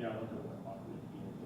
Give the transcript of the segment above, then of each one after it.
Yeah, look at what popular community.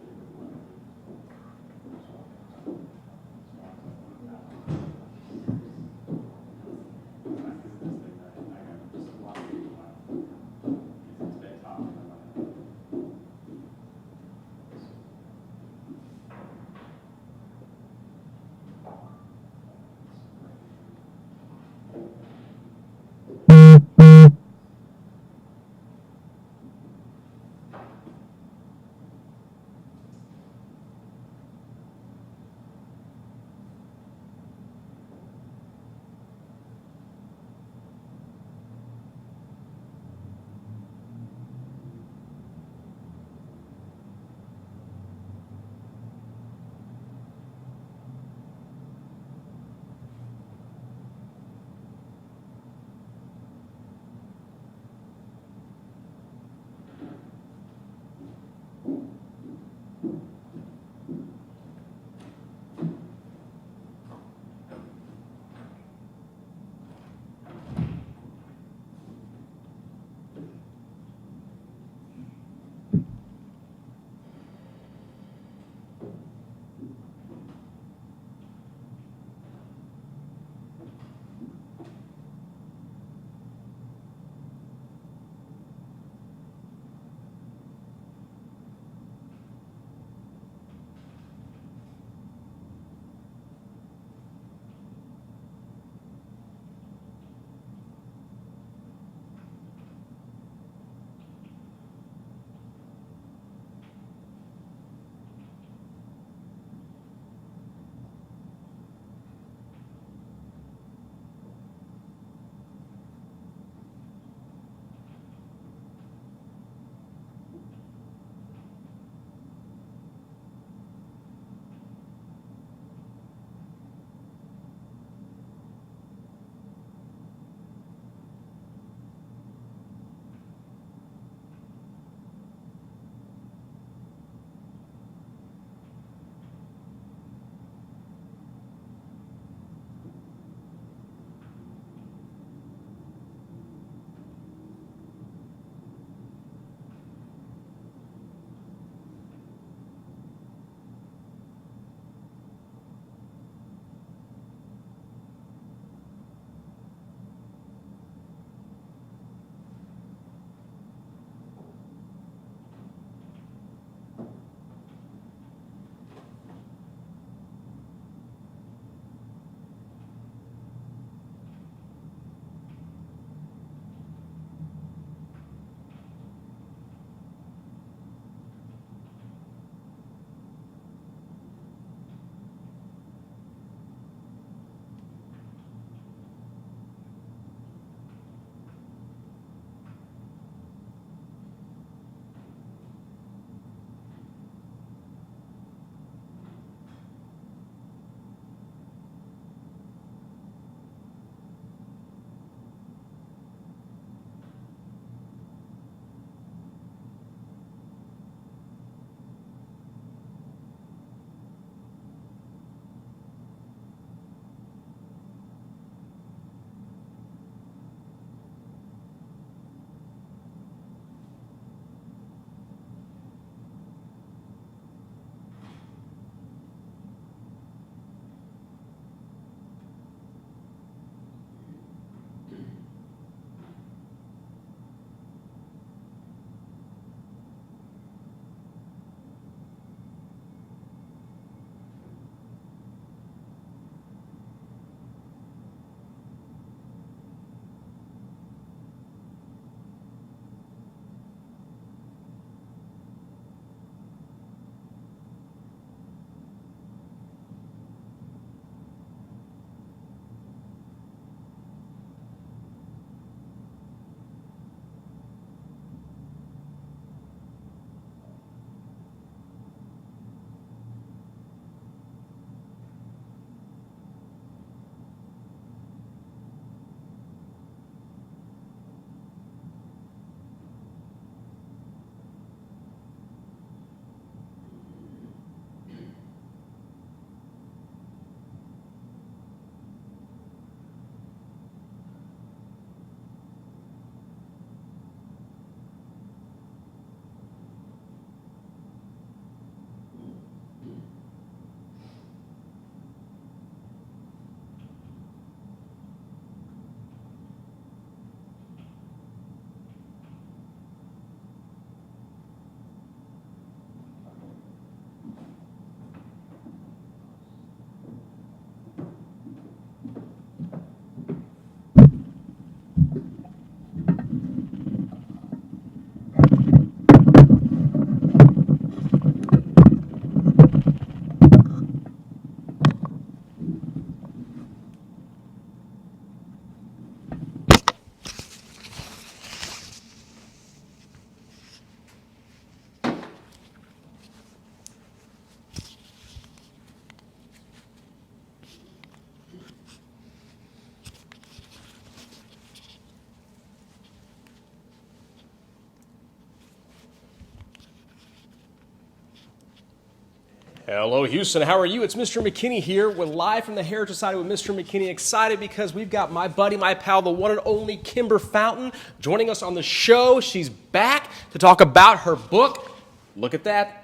Hello, Houston. How are you? It's Mr. McKinney here. We're live from the Heritage Society with Mr. McKinney. Excited because we've got my buddy, my pal, the one and only Kimber Fountain, joining us on the show. She's back to talk about her book. Look at that.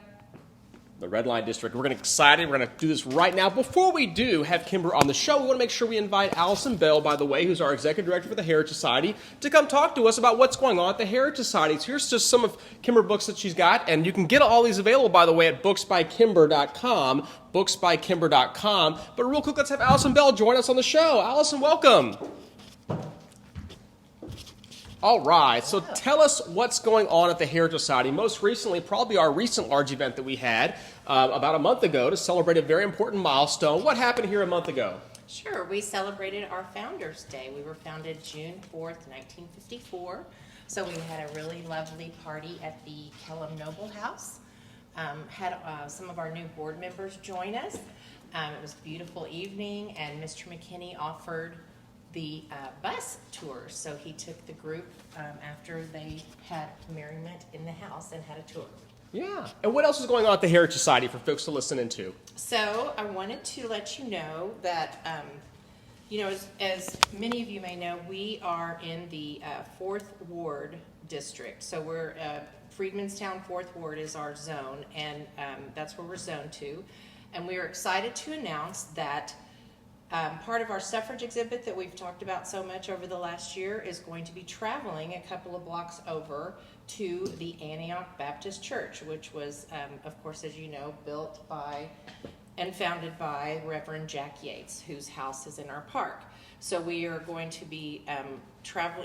The Red Light District. We're excited. We're going to do this right now. Before we do have Kimber on the show, we want to make sure we invite Allison Bell, by the way, who's our Executive Director for the Heritage Society, to come talk to us about what's going on at the Heritage Society. So here's just some of Kimber books that she's got, and you can get all these available, by the way, at booksbykimber.com, booksbykimber.com. But real quick, let's have Allison Bell join us on the show. Allison, welcome. All right, so tell us what's going on at the Heritage Society. Most recently, probably our recent large event that we had about a month ago to celebrate a very important milestone. What happened here a month ago? Sure, we celebrated our Founders Day. We were founded June 4th, 1954. So we had a really lovely party at the Kellum Noble House. Had some of our new board members join us. It was a beautiful evening, and Mr. McKinney offered the bus tour. So he took the group after they had merriment in the house and had a tour. Yeah. And what else is going on at the Heritage Society for folks to listen into? So I wanted to let you know that, as many of you may know, we are in the 4th Ward district. So we're, Freedmanstown 4th Ward is our zone, and that's where we're zoned to. And we are excited to announce that part of our suffrage exhibit that we've talked about so much over the last year is going to be traveling a couple of blocks over to the Antioch Baptist Church, which was, of course, as you know, built by and founded by Reverend Jack Yates, whose house is in our park. So we are going to be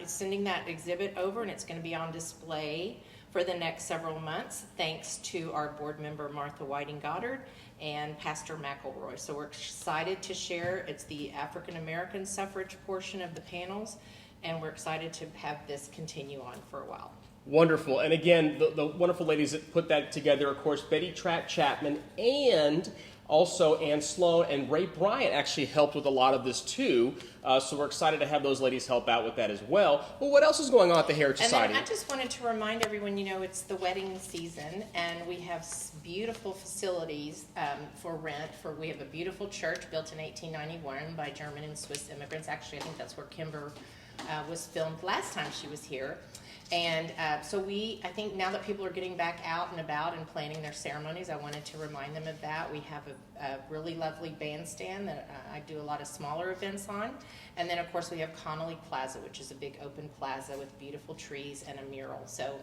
sending that exhibit over, and it's going to be on display for the next several months, thanks to our board member Martha Whiting Goddard and Pastor McElroy. So we're excited to share. It's the African American suffrage portion of the panels, and we're excited to have this continue on for a while. Wonderful. And again, the wonderful ladies that put that together, of course, Betty Trapp Chapman and also Ann Sloan and Ray Bryant actually helped with a lot of this too. So we're excited to have those ladies help out with that as well. Well, what else is going on at the Heritage Society? And then I just wanted to remind everyone, it's the wedding season, and we have beautiful facilities for rent. We have a beautiful church built in 1891 by German and Swiss immigrants. Actually, I think that's where Kimber was filmed last time she was here. And so I think now that people are getting back out and about and planning their ceremonies, I wanted to remind them of that. We have a really lovely bandstand that I do a lot of smaller events on. And then, of course, we have Connolly Plaza, which is a big open plaza with beautiful trees and a mural. So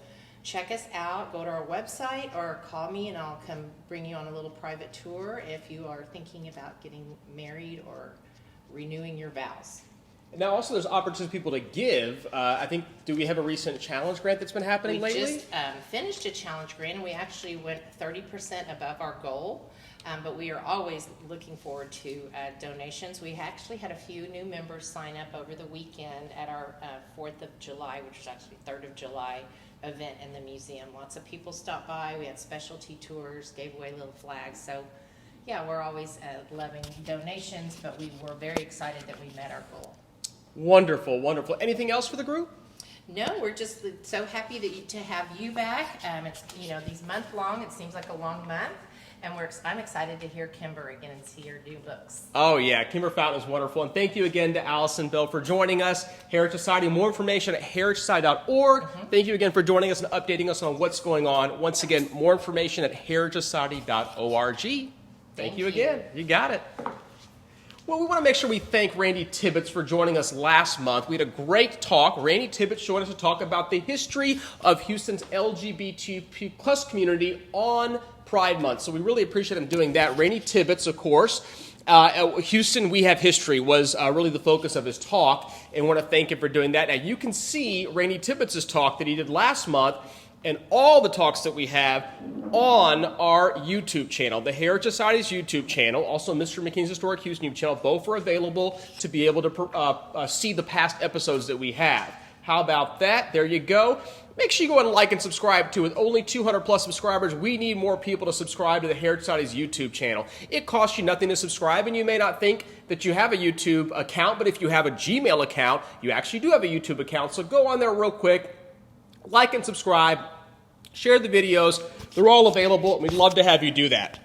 check us out. Go to our website or call me, and I'll come bring you on a little private tour if you are thinking about getting married or renewing your vows. Now, also, there's opportunities for people to give. I think, do we have a recent challenge grant that's been happening lately? We just finished a challenge grant, and we actually went 30% above our goal. But we are always looking forward to donations. We actually had a few new members sign up over the weekend at our 4th of July, which was actually 3rd of July event in the museum. Lots of people stopped by. We had specialty tours, gave away little flags. So, yeah, we're always loving donations, but we were very excited that we met our goal. Wonderful, wonderful. Anything else for the group? No, we're just so happy to have you back. It's these month long. It seems like a long month, and I'm excited to hear Kimber again and see her new books. Oh yeah, Kimber Fountain is wonderful, and thank you again to Allison Bell for joining us. Heritage Society. More information at heritagesociety.org. Thank you again for joining us and updating us on what's going on. Once again, more information at heritagesociety.org. Thank you again. You got it. Well, we want to make sure we thank Randy Tibbetts for joining us last month. We had a great talk. Randy Tibbetts joined us to talk about the history of Houston's LGBTQ plus community on Pride Month. So we really appreciate him doing that. Randy Tibbetts, of course, Houston, We Have History was really the focus of his talk, and want to thank him for doing that. Now, you can see Randy Tibbetts' talk that he did last month and all the talks that we have on our YouTube channel, the Heritage Society's YouTube channel, also Mr. McKinney's Historic Houston YouTube channel. Both are available to be able to see the past episodes that we have. How about that? There you go. Make sure you go ahead and like and subscribe to it. With only 200 plus subscribers, we need more people to subscribe to the Heritage Society's YouTube channel. It costs you nothing to subscribe, and you may not think that you have a YouTube account, but if you have a Gmail account, you actually do have a YouTube account. So go on there real quick, like and subscribe, share the videos. They're all available, and we'd love to have you do that.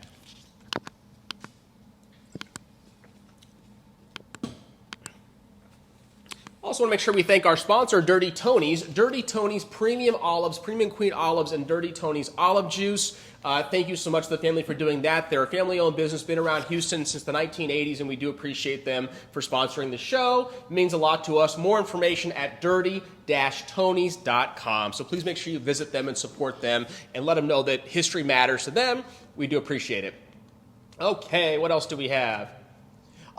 Also want to make sure we thank our sponsor, Dirty Tony's. Dirty Tony's Premium Olives, Premium Queen Olives, and Dirty Tony's Olive Juice. Thank you so much to the family for doing that. They're a family-owned business, been around Houston since the 1980s, and we do appreciate them for sponsoring the show. It means a lot to us. More information at dirty-tonys.com. So please make sure you visit them and support them and let them know that history matters to them. We do appreciate it. Okay, what else do we have?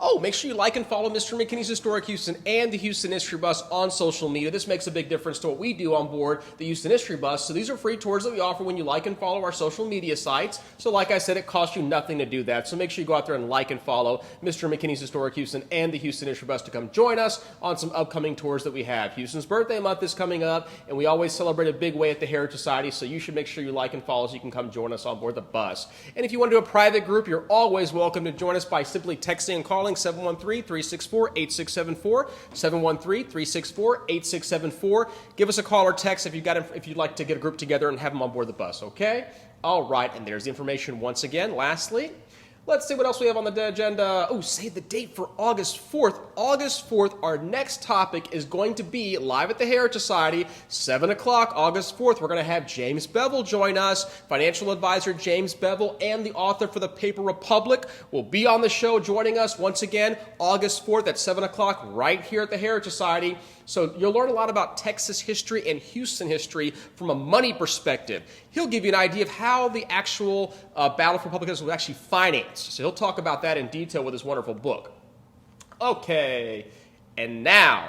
Oh, make sure you like and follow Mr. McKinney's Historic Houston and the Houston History Bus on social media. This makes a big difference to what we do on board the Houston History Bus. So these are free tours that we offer when you like and follow our social media sites. So like I said, it costs you nothing to do that. So make sure you go out there and like and follow Mr. McKinney's Historic Houston and the Houston History Bus to come join us on some upcoming tours that we have. Houston's birthday month is coming up, and we always celebrate a big way at the Heritage Society, so you should make sure you like and follow so you can come join us on board the bus. And if you want to do a private group, you're always welcome to join us by simply texting and calling 713-364-8674, 713-364-8674. Give us a call or text if you'd like to get a group together and have them on board the bus, okay? All right, and there's the information once again. Lastly, let's see what else we have on the agenda. Oh, save the date for August 4th. August 4th, our next topic is going to be live at the Heritage Society, 7 o'clock, August 4th. We're going to have James Bevel join us. Financial advisor James Bevel and the author for the paper Republic will be on the show joining us once again, August 4th at 7 o'clock right here at the Heritage Society. So you'll learn a lot about Texas history and Houston history from a money perspective. He'll give you an idea of how the actual battle for Republicans was actually financed. So he'll talk about that in detail with his wonderful book. Okay, and now,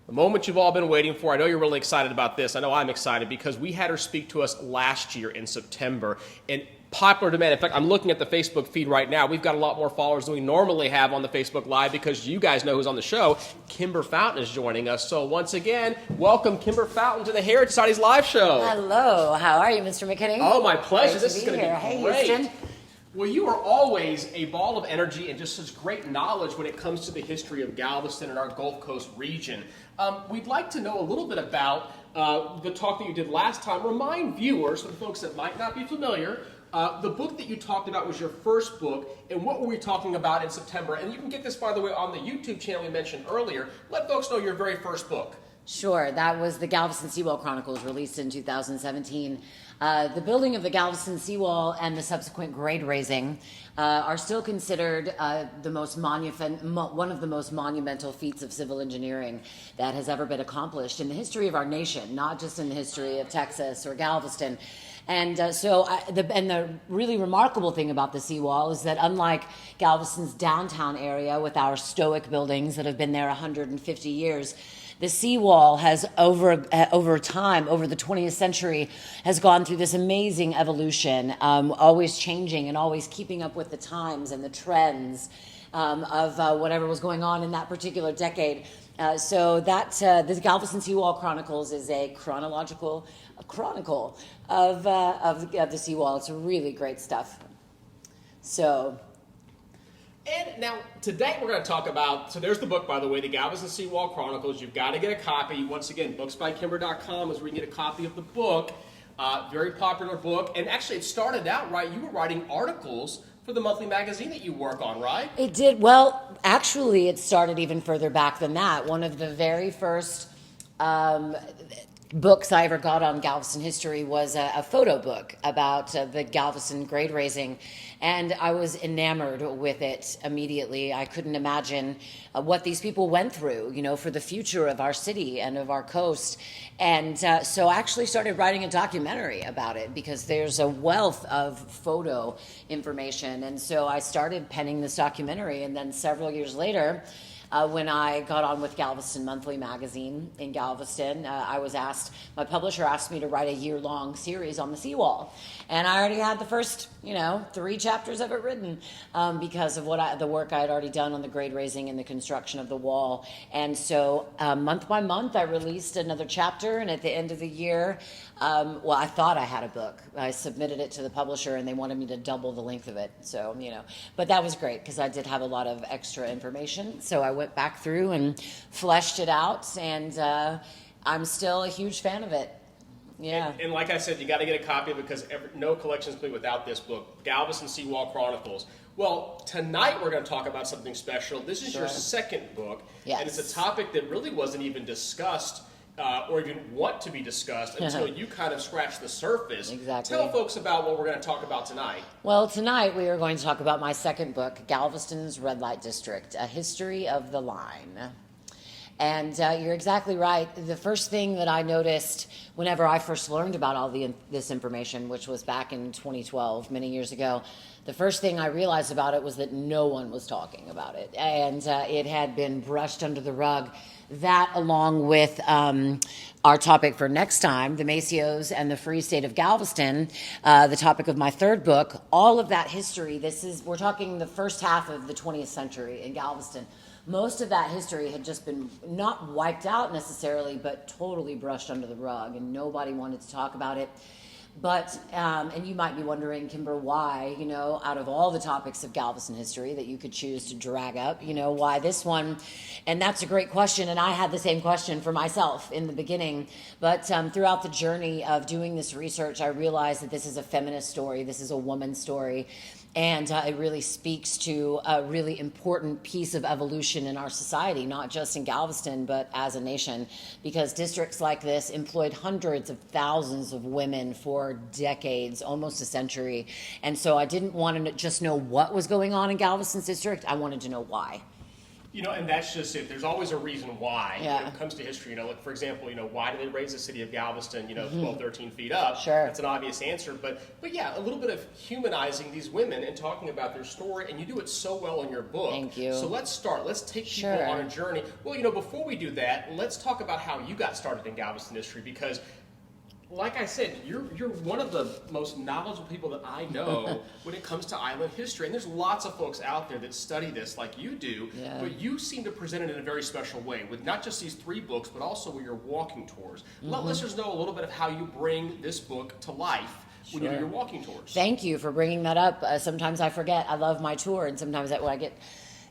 the moment you've all been waiting for. I know you're really excited about this. I know I'm excited because we had her speak to us last year in September. And popular demand. In fact, I'm looking at the Facebook feed right now. We've got a lot more followers than we normally have on the Facebook Live because you guys know who's on the show. Kimber Fountain is joining us. So once again, welcome Kimber Fountain to the Heritage Society's live show. Hello. How are you, Mr. McKinney? Oh, my pleasure. Great This to is going to be Hey, great. Houston. Well, you are always a ball of energy and just such great knowledge when it comes to the history of Galveston and our Gulf Coast region. We'd like to know a little bit about the talk that you did last time. Remind viewers, for the folks that might not be familiar, the book that you talked about was your first book, and what were we talking about in September? And you can get this, by the way, on the YouTube channel we mentioned earlier. Let folks know your very first book. Sure. That was the Galveston Seawall Chronicles, released in 2017. The building of the Galveston Seawall and the subsequent grade raising are still considered one of the most monumental feats of civil engineering that has ever been accomplished in the history of our nation, not just in the history of Texas or Galveston. And the really remarkable thing about the seawall is that unlike Galveston's downtown area with our stoic buildings that have been there 150 years, the seawall has over time, over the 20th century, has gone through this amazing evolution, always changing and always keeping up with the times and the trends of whatever was going on in that particular decade. The Galveston Seawall Chronicles is a chronicle of the seawall. It's really great stuff. And now, today we're going to talk about, so there's the book, by the way, the Galveston Seawall Chronicles. You've got to get a copy. Once again, booksbykimber.com is where you can get a copy of the book. Very popular book. And actually, it started out, right, you were writing articles for the monthly magazine that you work on, right? It did. Well, actually, it started even further back than that. One of the very first books I ever got on Galveston history was a photo book about the Galveston grade raising, and I was enamored with it immediately. I couldn't imagine what these people went through, for the future of our city and of our coast. And so I actually started writing a documentary about it because there's a wealth of photo information. And so I started penning this documentary, and then several years later, when I got on with Galveston Monthly magazine in Galveston, my publisher asked me to write a year-long series on the seawall. And I already had the first, 3 chapters of it written because of the work I had already done on the grade raising and the construction of the wall. And so month by month, I released another chapter. And at the end of the year, I thought I had a book. I submitted it to the publisher, and they wanted me to double the length of it. So, but that was great because I did have a lot of extra information. So I went back through and fleshed it out, and I'm still a huge fan of it. Yeah. And like I said, you got to get a copy because no collection is complete without this book, Galveston Seawall Chronicles. Well, tonight we're going to talk about something special. This is your Sure. second book, Yes. and it's a topic that really wasn't even discussed or even want to be discussed until you kind of scratch the surface. Exactly. Tell folks about what we're going to talk about tonight. Well, tonight we are going to talk about my second book, Galveston's Red Light District, A History of the Line. And you're exactly right. The first thing that I noticed whenever I first learned about all this information, which was back in 2012, many years ago, the first thing I realized about it was that no one was talking about it. And it had been brushed under the rug. That, along with our topic for next time, the Macios and the Free State of Galveston, the topic of my third book, all of that history, we're talking the first half of the 20th century in Galveston. Most of that history had just been not wiped out necessarily, but totally brushed under the rug, and nobody wanted to talk about it. But, and you might be wondering, Kimber, why, out of all the topics of Galveston history that you could choose to drag up, why this one? And that's a great question, and I had the same question for myself in the beginning. But throughout the journey of doing this research, I realized that this is a feminist story, this is a woman's story, and it really speaks to a really important piece of evolution in our society, not just in Galveston, but as a nation, because districts like this employed hundreds of thousands of women for decades, almost a century. And so I didn't want to just know what was going on in Galveston's district. I wanted to know why. And that's just it. There's always a reason why. Yeah. When it comes to history, like, for example, why did they raise the city of Galveston, 12, 13 feet up? Sure. That's an obvious answer. But yeah, a little bit of humanizing these women and talking about their story, and you do it so well in your book. Thank you. So let's start. Let's take people Sure. on a journey. Well, before we do that, let's talk about how you got started in Galveston history, because like I said, you're one of the most knowledgeable people that I know when it comes to island history. And there's lots of folks out there that study this like you do, Yeah. but you seem to present it in a very special way with not just these 3 books, but also with your walking tours. Let listeners know a little bit of how you bring this book to life when you do Sure. your walking tours. Thank you for bringing that up. Sometimes I forget. I love my tour, and sometimes when I get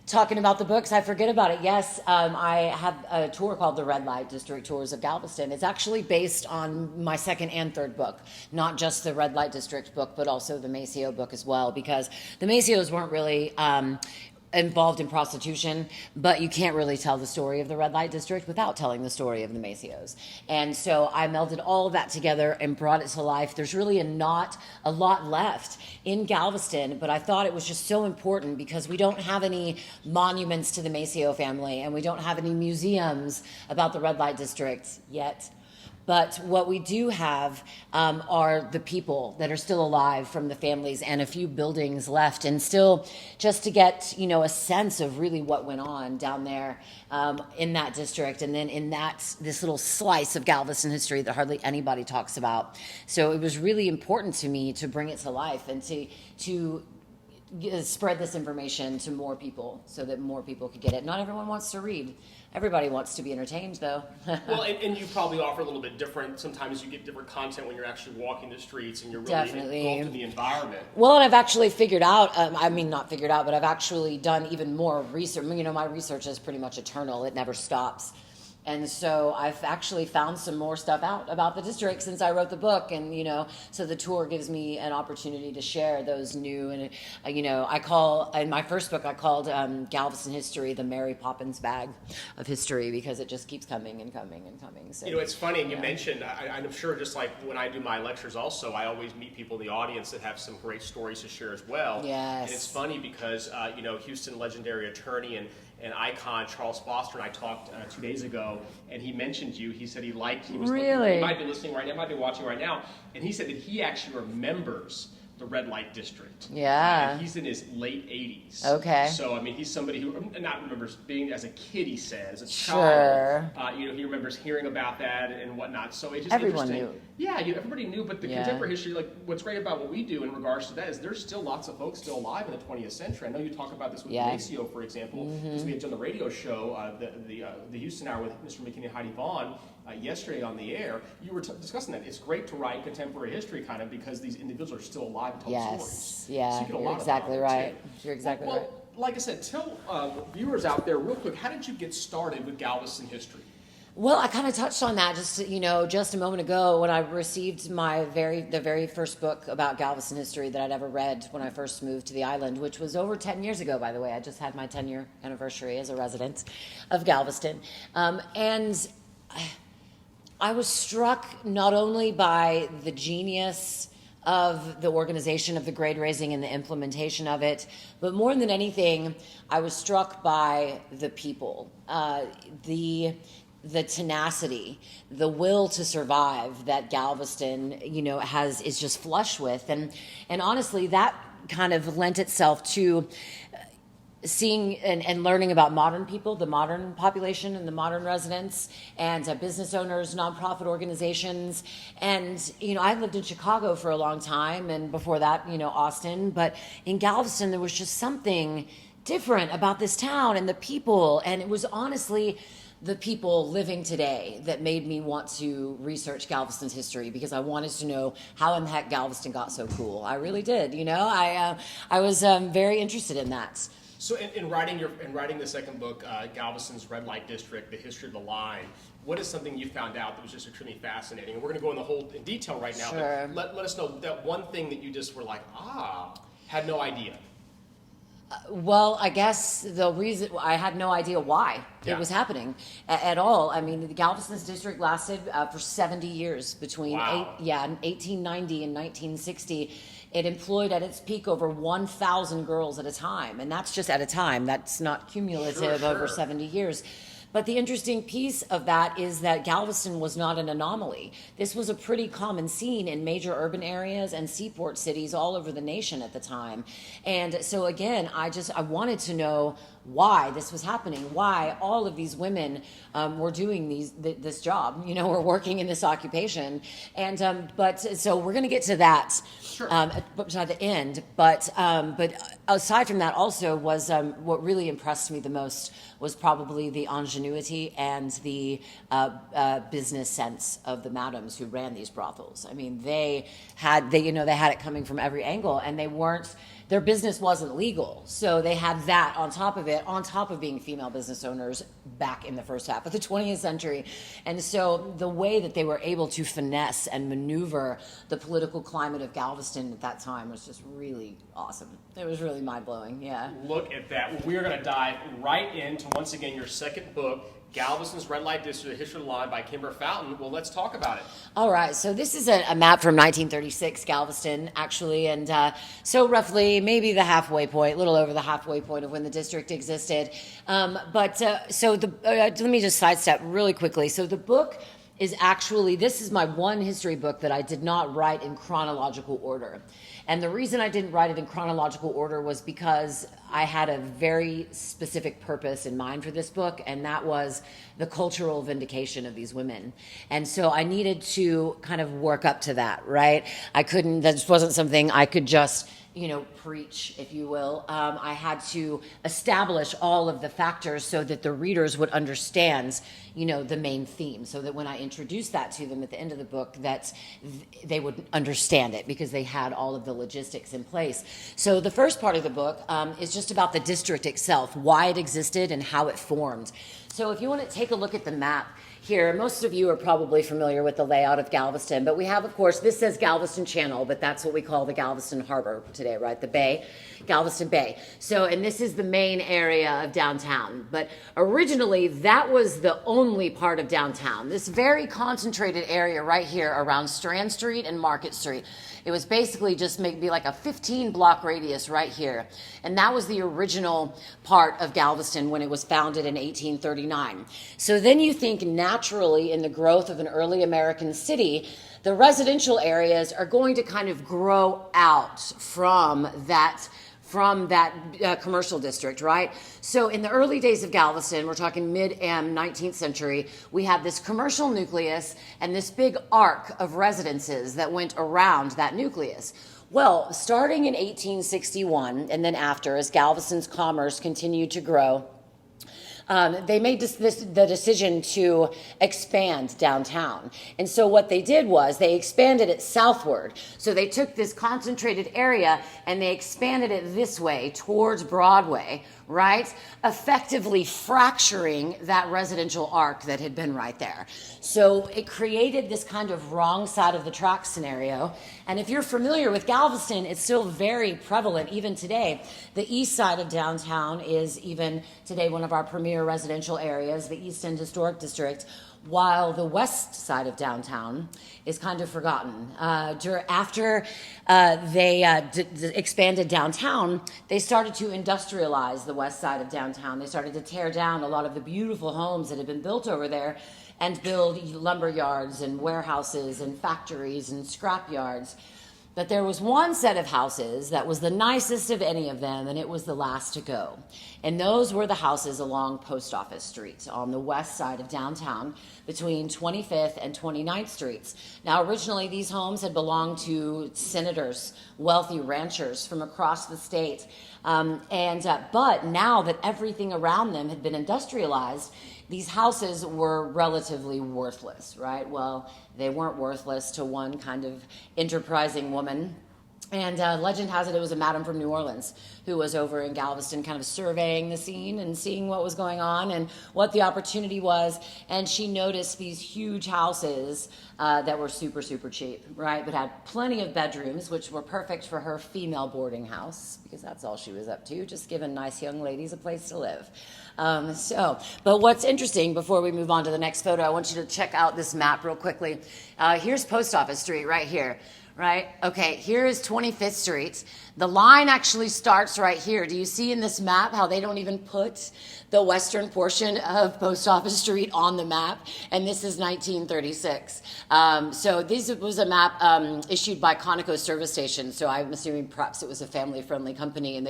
talking about the books, I forget about it. Yes, I have a tour called the Red Light District Tours of Galveston. It's actually based on my second and third book, not just the Red Light District book, but also the Maceo book as well, because the Maceos weren't really involved in prostitution, but you can't really tell the story of the Red Light District without telling the story of the Maceos. And so I melded all of that together and brought it to life. There's really not a lot left in Galveston, but I thought it was just so important because we don't have any monuments to the Maceo family, and we don't have any museums about the Red Light District yet. But what we do have are the people that are still alive from the families, and a few buildings left, and still just to get, a sense of really what went on down there in that district, and then in this little slice of Galveston history that hardly anybody talks about. So it was really important to me to bring it to life and to spread this information to more people so that more people could get it. Not everyone wants to read. Everybody wants to be entertained, though. Well, and you probably offer a little bit different. Sometimes you get different content when you're actually walking the streets and you're really Definitely. involved in the environment. Well, and I've actually figured out, not figured out, but I've actually done even more research. My research is pretty much eternal. It never stops. And so I've actually found some more stuff out about the district since I wrote the book. And, so the tour gives me an opportunity to share those new. And, in my first book, I called Galveston history the Mary Poppins bag of history, because it just keeps coming and coming and coming. So, It's funny, and you mentioned, I'm sure just like when I do my lectures also, I always meet people in the audience that have some great stories to share as well. Yes. And it's funny because, Houston legendary attorney and icon Charles Foster and I talked 2 days ago, and he mentioned you. He said he was Really? he might be listening right now, might be watching right now, and he said that he actually remembers the Red Light District. Yeah. And he's in his late 80s. Okay. So, he's somebody who not remembers being as a kid, he says, as a Sure. child. He remembers hearing about that and whatnot. So it's just Everyone interesting. knew. Yeah, everybody knew, but the contemporary history, like what's great about what we do in regards to that is there's still lots of folks still alive in the 20th century. I know you talk about this with Maceo, for example, because we had done the radio show, the Houston Hour with Mister McKinney and Heidi Vaughn yesterday on the air. You were discussing that. It's great to write contemporary history kind of because these individuals are still alive and tell stories. Yeah, So you get a lot you're of exactly that out there, right. too. You're exactly Well, right. like I said, tell viewers out there real quick, how did you get started with Galveston history? Well, I kind of touched on that just a moment ago when I received the very first book about Galveston history that I'd ever read when I first moved to the island, which was over 10 years ago, by the way. I just had my 10-year anniversary as a resident of Galveston. And I was struck not only by the genius of the organization of the grade raising and the implementation of it, but more than anything, I was struck by the people, the tenacity, the will to survive that Galveston, is just flush with. And honestly, that kind of lent itself to seeing and learning about modern people, the modern population and the modern residents and business owners, nonprofit organizations. And, I lived in Chicago for a long time, and before that, Austin. But in Galveston, there was just something different about this town and the people. And it was honestly the people living today that made me want to research Galveston's history, because I wanted to know how in the heck Galveston got so cool. I really did. I was very interested in that. So in writing the second book, Galveston's Red Light District, the history of the line, what is something you found out that was just extremely fascinating? And we're going to go in detail right now. Sure. But let us know that one thing that you just were like, had no idea. Well, I guess the reason I had no idea why it was happening at all. I mean, the Galveston's district lasted for 70 years between 1890 and 1960. It employed at its peak over 1,000 girls at a time, and that's just at a time. That's not cumulative over 70 years. But the interesting piece of that is that Galveston was not an anomaly. This was a pretty common scene in major urban areas and seaport cities all over the nation at the time. And so again, I wanted to know why this was happening, why all of these women were doing this job, were working in this occupation. And but so we're going to get to that by the end. But aside from that, also was what really impressed me the most was probably the ingenuity and the business sense of the madams who ran these brothels. I mean, they had it coming from every angle, and their business wasn't legal. So they had that on top of it, on top of being female business owners back in the first half of the 20th century. And so the way that they were able to finesse and maneuver the political climate of Galveston at that time was just really awesome. It was really mind-blowing, yeah. Look at that. Well, we're going to dive right into, once again, your second book, Galveston's Red Light District, The History of the Line by Kimber Fountain. Well, let's talk about it. All right. So this is a map from 1936, Galveston, actually. And so roughly maybe the halfway point, a little over the halfway point of when the district existed. Let me just sidestep really quickly. So the book is actually, this is my one history book that I did not write in chronological order. And the reason I didn't write it in chronological order was because I had a very specific purpose in mind for this book, and that was the cultural vindication of these women. And so I needed to kind of work up to that, right? That just wasn't something I could just preach, if you will. I had to establish all of the factors so that the readers would understand, the main theme, so that when I introduced that to them at the end of the book, that they would understand it because they had all of the logistics in place. So the first part of the book is just about the district itself, why it existed and how it formed. So if you want to take a look at the map here, most of you are probably familiar with the layout of Galveston, but we have, of course, this says Galveston Channel, but that's what we call the Galveston Harbor today, right? The bay, Galveston Bay. So, and this is the main area of downtown, but originally that was the only part of downtown, this very concentrated area right here around Strand Street and Market Street. It was basically just maybe like a 15-block radius right here. And that was the original part of Galveston when it was founded in 1839. So then you think naturally in the growth of an early American city, the residential areas are going to kind of grow out from that commercial district, right? So in the early days of Galveston, we're talking mid-19th century, we have this commercial nucleus and this big arc of residences that went around that nucleus. Well, starting in 1861 and then after, as Galveston's commerce continued to grow, they made the decision to expand downtown. And so what they did was they expanded it southward. So they took this concentrated area and they expanded it this way towards Broadway, right? Effectively fracturing that residential arc that had been right there. So it created this kind of wrong side of the track scenario. And if you're familiar with Galveston, it's still very prevalent even today. The east side of downtown is even today one of our premier residential areas, the East End Historic District, while the west side of downtown is kind of forgotten. After they expanded downtown, they started to industrialize the west side of downtown. They started to tear down a lot of the beautiful homes that had been built over there and build lumber yards and warehouses and factories and scrap yards. But there was one set of houses that was the nicest of any of them, and it was the last to go. And those were the houses along Post Office Street on the west side of downtown between 25th and 29th Streets. Now, originally, these homes had belonged to senators, wealthy ranchers from across the state. But now that everything around them had been industrialized, these houses were relatively worthless, right? Well, they weren't worthless to one kind of enterprising woman. And legend has it was a madam from New Orleans who was over in Galveston kind of surveying the scene and seeing what was going on and what the opportunity was. And she noticed these huge houses that were super, super cheap, right? But had plenty of bedrooms, which were perfect for her female boarding house because that's all she was up to, just giving nice young ladies a place to live. But what's interesting, before we move on to the next photo, I want you to check out this map real quickly. Here's Post Office Street right here. Right? Okay, here is 25th Street. The line actually starts right here. Do you see in this map how they don't even put the western portion of Post Office Street on the map? And this is 1936. So this was a map issued by Conoco Service Station. So I'm assuming perhaps it was a family-friendly company, and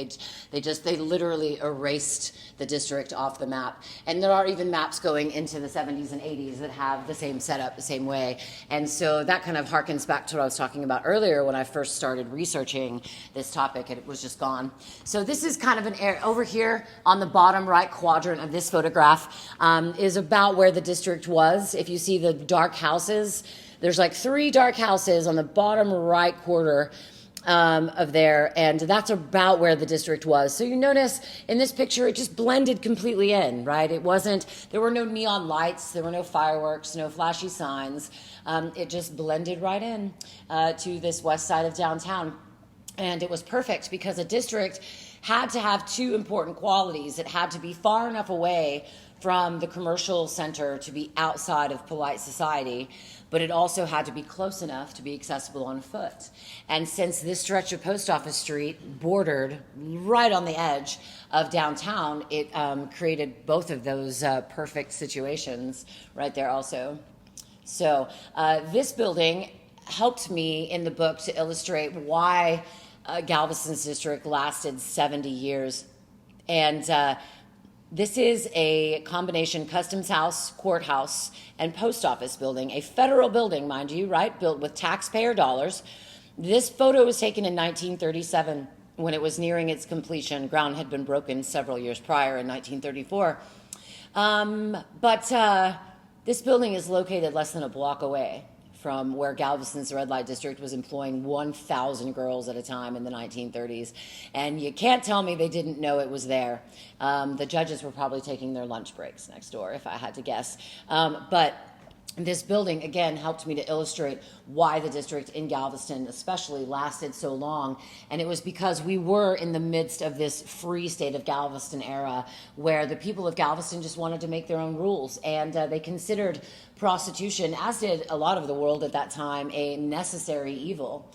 they literally erased the district off the map. And there are even maps going into the 70s and 80s that have the same setup, the same way. And so that kind of harkens back to what I was talking about earlier when I first started researching this topic, and it was just gone. So this is kind of an area over here on the bottom right quadrant of this photograph is about where the district was. If you see the dark houses, there's like 3 dark houses on the bottom right quarter of there, and that's about where the district was. So you notice in this picture, it just blended completely in, right? There were no neon lights, there were no fireworks, no flashy signs. It just blended right in to this west side of downtown. And it was perfect because a district had to have 2 important qualities. It had to be far enough away from the commercial center to be outside of polite society, but it also had to be close enough to be accessible on foot. And since this stretch of Post Office Street bordered right on the edge of downtown, it created both of those perfect situations right there also. So this building helped me in the book to illustrate why Galveston's district lasted 70 years. And this is a combination customs house, courthouse, and post office building, a federal building, mind you, right, built with taxpayer dollars. This photo was taken in 1937 when it was nearing its completion. Ground had been broken several years prior in 1934. But this building is located less than a block away from where Galveston's Red Light District was employing 1,000 girls at a time in the 1930s. And you can't tell me they didn't know it was there. The judges were probably taking their lunch breaks next door, if I had to guess. But this building, again, helped me to illustrate why the district in Galveston especially lasted so long. And it was because we were in the midst of this free state of Galveston era where the people of Galveston just wanted to make their own rules. And they considered prostitution, as did a lot of the world at that time, a necessary evil.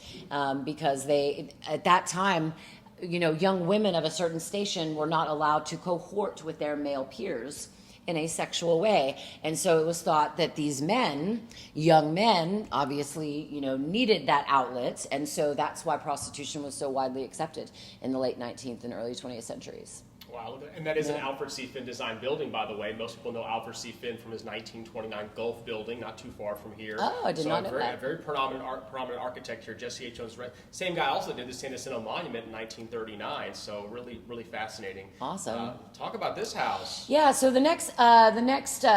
Because at that time, young women of a certain station were not allowed to cohort with their male peers in a sexual way. And so it was thought that these men, young men, obviously, needed that outlet. And so that's why prostitution was so widely accepted in the late 19th and early 20th centuries. Wow, and that is an Alfred C. Finn designed building, by the way. Most people know Alfred C. Finn from his 1929 Gulf building, not too far from here. Oh, I did not know that. A very prominent architect here, Jesse H. Jones. Same guy also did the San Jacinto Monument in 1939, so really, really fascinating. Awesome. Talk about this house. Yeah, so the next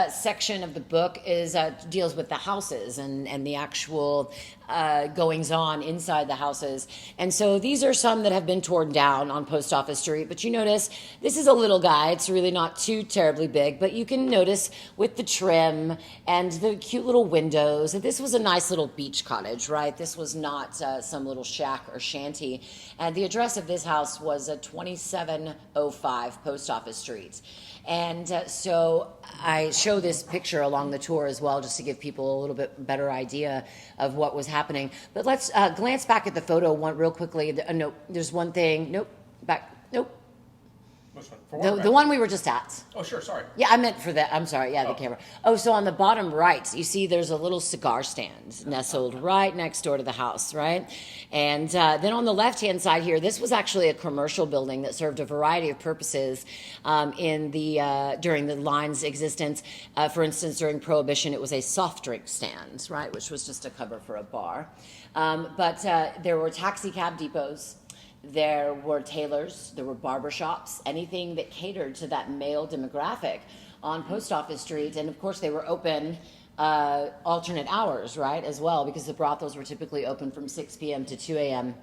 section of the book is deals with the houses and the actual goings on inside the houses. And so these are some that have been torn down on Post Office Street. But you notice this is a little guy. It's really not too terribly big, but you can notice with the trim and the cute little windows that this was a nice little beach cottage, right? This was not some little shack or shanty. And the address of this house was 2705 Post Office Street. And so I show this picture along the tour as well, just to give people a little bit better idea of what was happening. But let's glance back at the photo one real quickly. No, there's one thing. Nope. Back. Nope. Which one? For what, The one we were just at. Oh, sure. Sorry. Yeah, I meant for that. I'm sorry. Yeah, the camera. Oh, so on the bottom right, you see there's a little cigar stand nestled right next door to the house, right? And then on the left-hand side here, this was actually a commercial building that served a variety of purposes during the line's existence. For instance, during Prohibition, it was a soft drink stand, right, which was just a cover for a bar. But there were taxi cab depots. There were tailors, there were barbershops, anything that catered to that male demographic on Post Office Street. And of course, they were open alternate hours, right, as well, because the brothels were typically open from 6 p.m. to 2 a.m.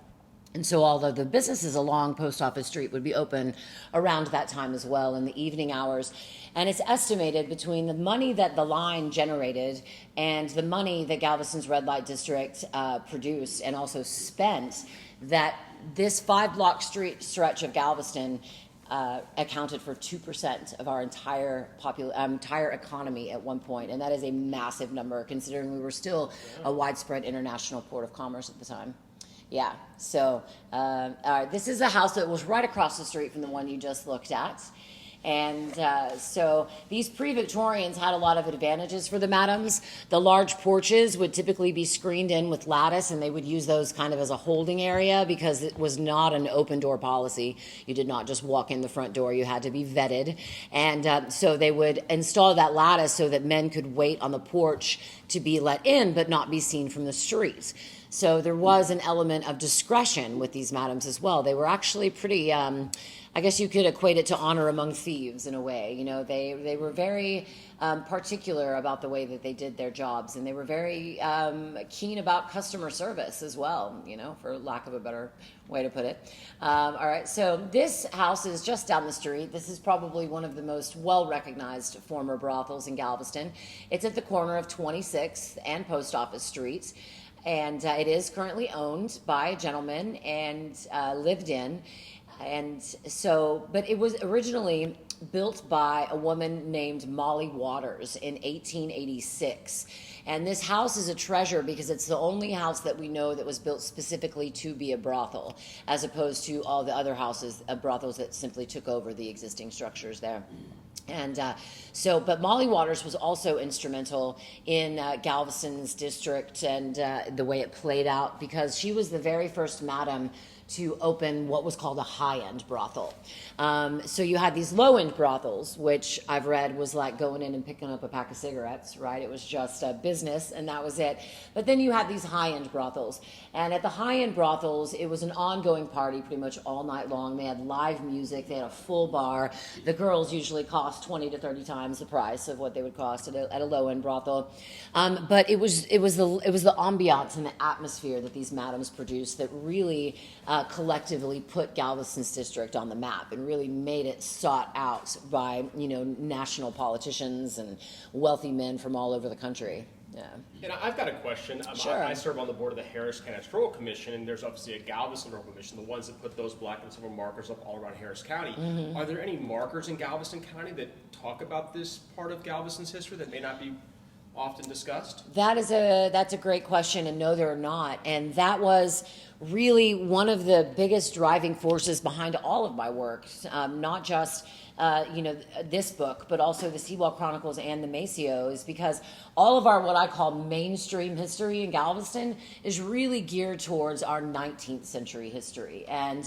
And so all of the businesses along Post Office Street would be open around that time as well in the evening hours. And it's estimated between the money that the line generated and the money that Galveston's Red Light District produced and also spent, that this 5-block street stretch of Galveston accounted for 2% of our entire economy at one point, and that is a massive number considering we were still a widespread international port of commerce at the time. Yeah, so this is a house that was right across the street from the one you just looked at. And so these pre-Victorians had a lot of advantages for the madams. The large porches would typically be screened in with lattice, and they would use those kind of as a holding area because it was not an open door policy. You did not just walk in the front door. You had to be vetted. And so they would install that lattice so that men could wait on the porch to be let in but not be seen from the streets. So there was an element of discretion with these madams as well. They were actually pretty... I guess you could equate it to honor among thieves in a way. You know, they were very particular about the way that they did their jobs, and they were very keen about customer service as well, you know, for lack of a better way to put it. All right, so this house is just down the street. This is probably one of the most well-recognized former brothels in Galveston. It's at the corner of 26th and Post Office Streets, and it is currently owned by a gentleman and lived in. And so, but it was originally built by a woman named Molly Waters in 1886. And this house is a treasure because it's the only house that we know that was built specifically to be a brothel, as opposed to all the other houses, brothels that simply took over the existing structures there. And but Molly Waters was also instrumental in Galveston's district and the way it played out, because she was the very first madam to open what was called a high-end brothel. So you had these low-end brothels, which I've read was like going in and picking up a pack of cigarettes, right? It was just a business, and that was it. But then you had these high-end brothels. And at the high-end brothels, it was an ongoing party pretty much all night long. They had live music. They had a full bar. The girls usually cost 20 to 30 times the price of what they would cost at a low-end brothel. But it was the ambiance and the atmosphere that these madams produced that really collectively put Galveston's district on the map and really made it sought out by, you know, national politicians and wealthy men from all over the country. Yeah. And I've got a question. Sure. I serve on the board of the Harris County Historical Commission, and there's obviously a Galveston Historical Commission, the ones that put those black and silver markers up all around Harris County. Mm-hmm. Are there any markers in Galveston County that talk about this part of Galveston's history that may not be often discussed? That's a great question, and no, there are not. And that was really one of the biggest driving forces behind all of my work, not just this book, but also the Seawall Chronicles and the Maceos, because all of our what I call mainstream history in Galveston is really geared towards our 19th century history, and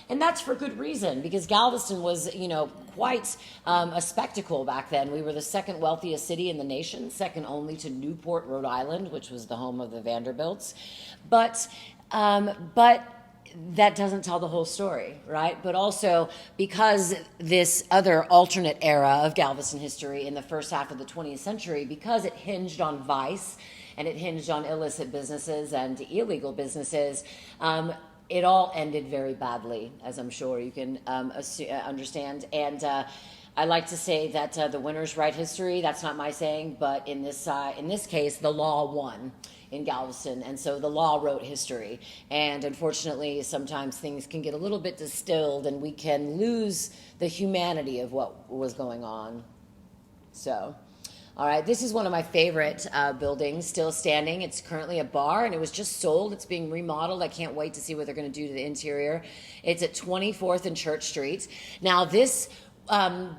that's for good reason, because Galveston was, you know, quite a spectacle back then. We were the second wealthiest city in the nation, second only to Newport, Rhode Island, which was the home of the Vanderbilts, but that doesn't tell the whole story, right? But also because this other alternate era of Galveston history in the first half of the 20th century, because it hinged on vice and it hinged on illicit businesses and illegal businesses. It all ended very badly, as I'm sure you can understand. And I like to say that the winners write history. That's not my saying, but in this case, the law won in Galveston, and so the law wrote history. And unfortunately, sometimes things can get a little bit distilled, and we can lose the humanity of what was going on. So, all right, this is one of my favorite buildings, still standing. It's currently a bar, and it was just sold. It's being remodeled. I can't wait to see what they're going to do to the interior. It's at 24th and Church Street. Now, this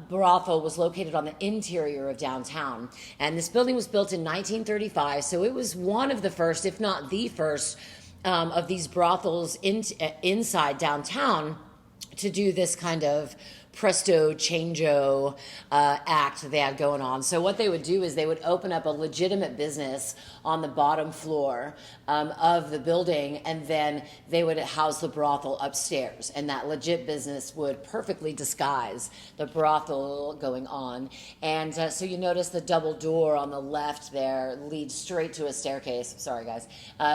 brothel was located on the interior of downtown, and this building was built in 1935, so it was one of the first, if not the first, of these brothels inside downtown to do this kind of presto changeo act that they had going on. So what they would do is they would open up a legitimate business on the bottom floor of the building, and then they would house the brothel upstairs, and that legit business would perfectly disguise the brothel going on. And so you notice the double door on the left there leads straight to a staircase. Sorry guys,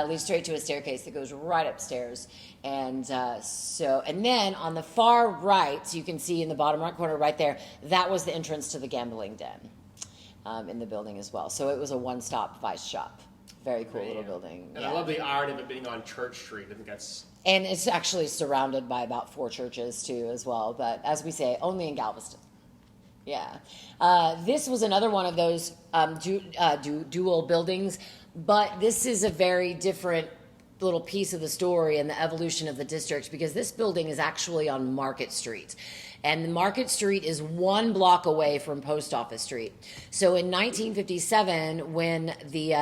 leads straight to a staircase that goes right upstairs. And and then on the far right, so you can see in the bottom right corner right there, that was the entrance to the gambling den in the building as well. So it was a one-stop vice shop. Very cool little building. And yeah. I love the irony of it being on Church Street. I think that's... And it's actually surrounded by about 4 churches too as well. But as we say, only in Galveston. Yeah. This was another one of those dual buildings, but this is a very different little piece of the story and the evolution of the district, because this building is actually on Market Street. And Market Street is 1 block away from Post Office Street. So in 1957, when the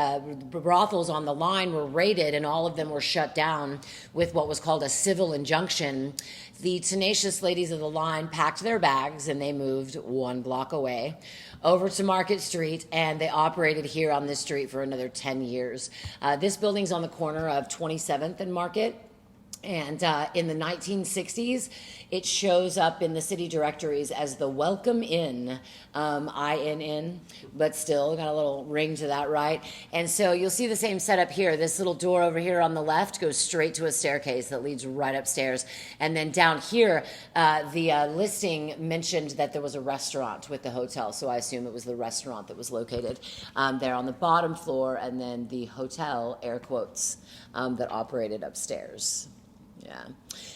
brothels on the line were raided and all of them were shut down with what was called a civil injunction, the tenacious ladies of the line packed their bags and they moved 1 block away over to Market Street, and they operated here on this street for another 10 years. This building's on the corner of 27th and Market. And in the 1960s, it shows up in the city directories as the Welcome Inn, INN, but still got a little ring to that, right? And so you'll see the same setup here. This little door over here on the left goes straight to a staircase that leads right upstairs. And then down here, the listing mentioned that there was a restaurant with the hotel, so I assume it was the restaurant that was located there on the bottom floor, and then the hotel, air quotes, that operated upstairs. Yeah.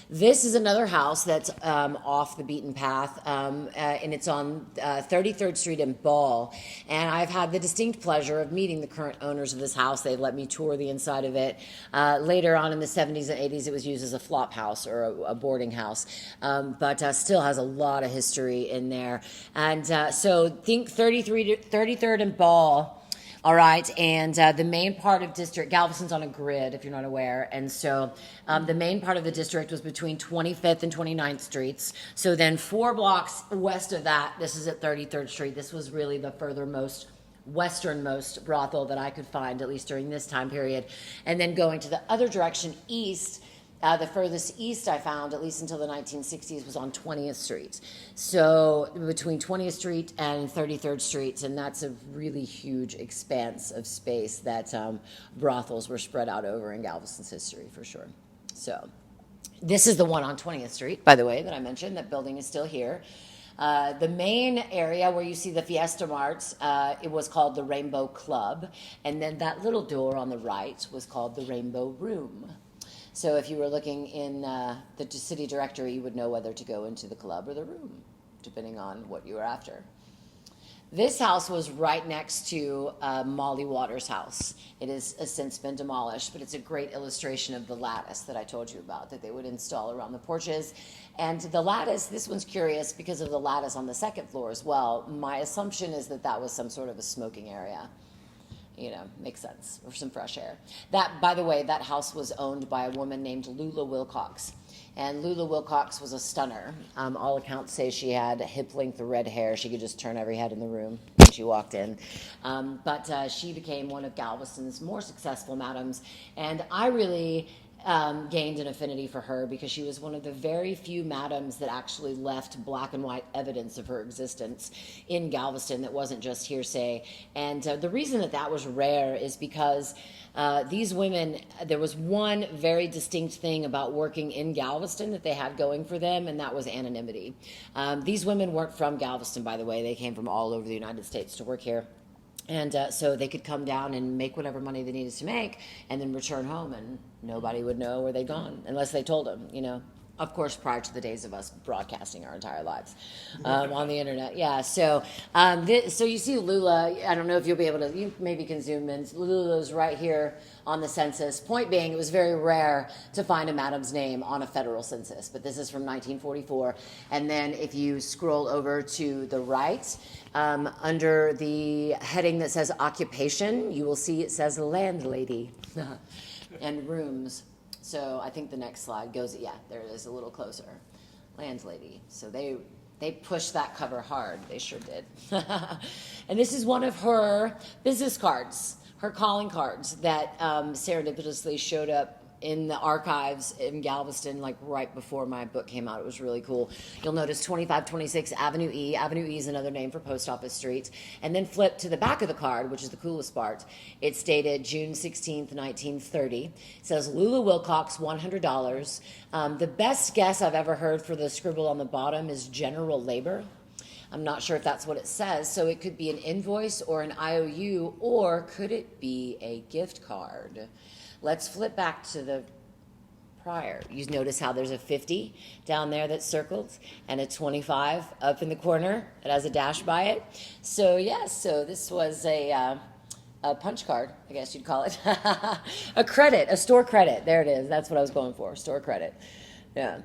This is another house that's off the beaten path, and it's on 33rd Street in Ball. And I've had the distinct pleasure of meeting the current owners of this house. They let me tour the inside of it. Later on in the 70s and 80s, it was used as a flop house or a boarding house, but still has a lot of history in there. And so think 33rd and Ball. All right, and the main part of district, Galveston's on a grid, if you're not aware, and so the main part of the district was between 25th and 29th Streets. So then 4 blocks west of that, this is at 33rd Street. This was really the furthermost, westernmost brothel that I could find, at least during this time period. And then going to the other direction, east, the furthest east I found, at least until the 1960s, was on 20th Street. So between 20th Street and 33rd Street, and that's a really huge expanse of space that brothels were spread out over in Galveston's history, for sure. So this is the one on 20th Street, by the way, that I mentioned. That building is still here. The main area where you see the Fiesta Marts, it was called the Rainbow Club, and then that little door on the right was called the Rainbow Room. So if you were looking in the city directory, you would know whether to go into the club or the room, depending on what you were after. This house was right next to Molly Waters' house. It has since been demolished, but it's a great illustration of the lattice that I told you about, that they would install around the porches. And the lattice, this one's curious because of the lattice on the second floor as well. My assumption is that that was some sort of a smoking area. You know, makes sense, or some fresh air. That, by the way, that house was owned by a woman named Lula Wilcox. And Lula Wilcox was a stunner. All accounts say she had hip-length red hair. She could just turn every head in the room when she walked in. But she became one of Galveston's more successful madams. And I really gained an affinity for her because she was one of the very few madams that actually left black and white evidence of her existence in Galveston that wasn't just hearsay. And the reason that was rare is because these women, there was one very distinct thing about working in Galveston that they had going for them, and that was anonymity. These women weren't from Galveston, by the way. They came from all over the United States to work here. And so they could come down and make whatever money they needed to make and then return home, and nobody would know where they'd gone unless they told them, you know. Of course, prior to the days of us broadcasting our entire lives on the internet. Yeah, so so you see Lula, I don't know if you'll be able to, you maybe can zoom in. Lula's right here on the census. Point being, it was very rare to find a madam's name on a federal census, but this is from 1944. And then if you scroll over to the right, under the heading that says occupation, you will see it says landlady and rooms. So I think the next slide goes, yeah, there it is, a little closer. Landlady. So they pushed that cover hard. They sure did. And this is one of her business cards, her calling cards that serendipitously showed up in the archives in Galveston, like right before my book came out. It was really cool. You'll notice 2526 Avenue E. Avenue E is another name for Post Office Street. And then flip to the back of the card, which is the coolest part. It's dated June 16th, 1930. It says Lula Wilcox, $100. The best guess I've ever heard for the scribble on the bottom is general labor. I'm not sure if that's what it says. So it could be an invoice or an IOU, or could it be a gift card? Let's flip back to the prior. You notice how there's a 50 down there that's circled and a 25 up in the corner. It has a dash by it. So yes, so this was a punch card, I guess you'd call it. A credit, a store credit. There it is. That's what I was going for, store credit. Yeah.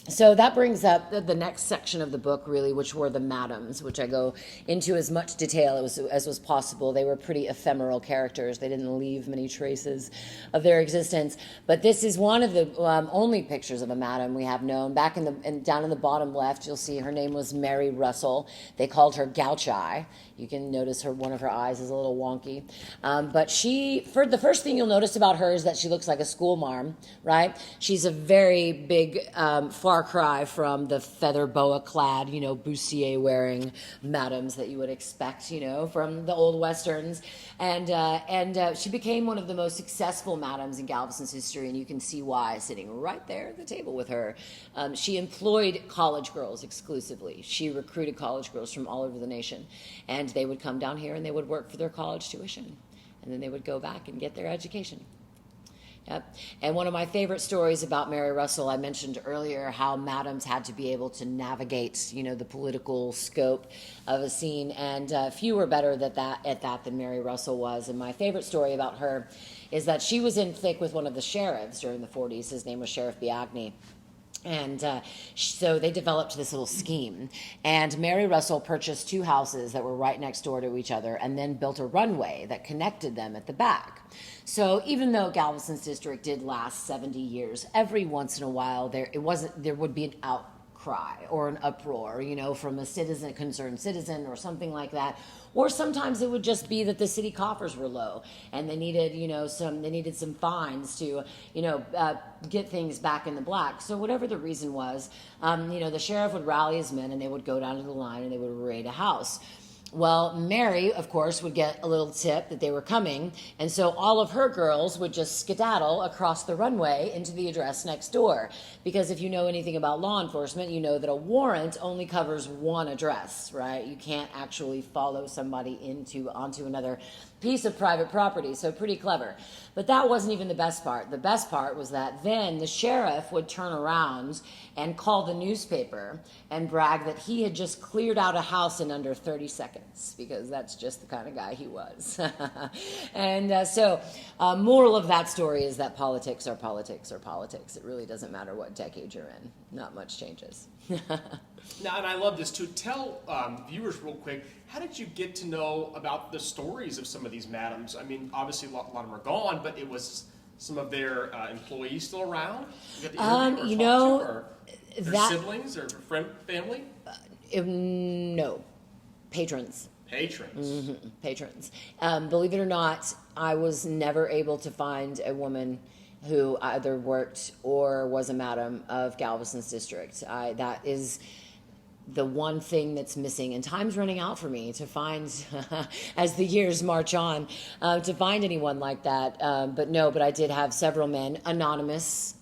So that brings up the next section of the book, really, which were the madams, which I go into as much detail as was possible. They were pretty ephemeral characters. They didn't leave many traces of their existence. But this is one of the only pictures of a madam we have known. Back down in the bottom left, you'll see her name was Mary Russell. They called her Gouch Eye. You can notice one of her eyes is a little wonky. But the first thing you'll notice about her is that she looks like a school marm, right? She's a very big, far cry from the feather boa clad, bustier wearing madams that you would expect, from the old Westerns. And she became one of the most successful madams in Galveston's history, and you can see why, sitting right there at the table with her. She employed college girls exclusively. She recruited college girls from all over the nation. And they would come down here and they would work for their college tuition. And then they would go back and get their education. Yep. And one of my favorite stories about Mary Russell, I mentioned earlier how madams had to be able to navigate, the political scope of a scene. And few were better at that than Mary Russell was. And my favorite story about her is that she was in thick with one of the sheriffs during the 40s. His name was Sheriff Biagni. And so they developed this little scheme. And Mary Russell purchased 2 houses that were right next door to each other and then built a runway that connected them at the back. So even though Galveston's district did last 70 years, every once in a while there would be an outcry or an uproar, from a concerned citizen or something like that. Or sometimes it would just be that the city coffers were low and they needed some fines to, get things back in the black. So whatever the reason was, the sheriff would rally his men and they would go down to the line and they would raid a house. Well, Mary, of course, would get a little tip that they were coming, and so all of her girls would just skedaddle across the runway into the address next door. Because if you know anything about law enforcement, you know that a warrant only covers one address, right? You can't actually follow somebody onto another piece of private property, so pretty clever. But that wasn't even the best part. The best part was that then the sheriff would turn around and call the newspaper and brag that he had just cleared out a house in under 30 seconds, because that's just the kind of guy he was. And so moral of that story is that politics are politics are politics. It really doesn't matter what decade you're in. Not much changes. Now, and I love this too. Tell viewers real quick, how did you get to know about the stories of some of these madams? I mean, obviously a lot of them are gone, but it was some of their employees still around? You got the interview or their siblings or family? No, patrons. Patrons. Mm-hmm. Patrons. Believe it or not, I was never able to find a woman who either worked or was a madam of Galveston's district. That is the one thing that's missing, and time's running out for me to find, as the years march on, to find anyone like that. But I did have several men, anonymous,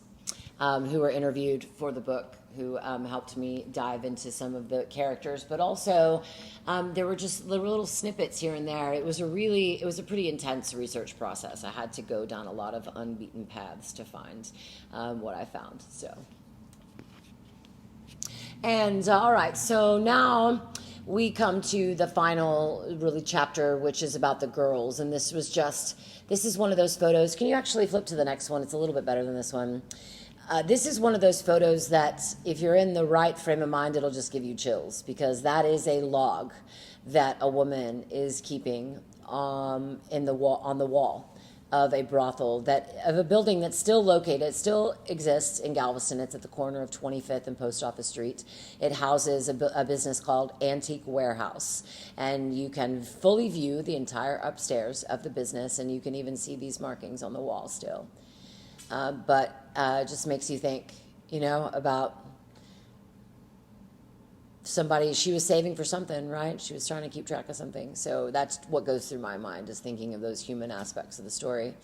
who were interviewed for the book, who helped me dive into some of the characters, but also there were just little snippets here and there. It was a pretty intense research process. I had to go down a lot of unbeaten paths to find what I found. So. And all right, so now we come to the final really chapter, which is about the girls. And this is one of those photos. Can you actually flip to the next one? It's a little bit better than this one. This is one of those photos that if you're in the right frame of mind, it'll just give you chills, because that is a log that a woman is keeping on the wall of a brothel, of a building that's still exists in Galveston. It's at the corner of 25th and Post Office Street. It houses a business called Antique Warehouse, and you can fully view the entire upstairs of the business, and you can even see these markings on the wall still. But it just makes you think, about somebody. She was saving for something, right? She was trying to keep track of something. So that's what goes through my mind, is thinking of those human aspects of the story.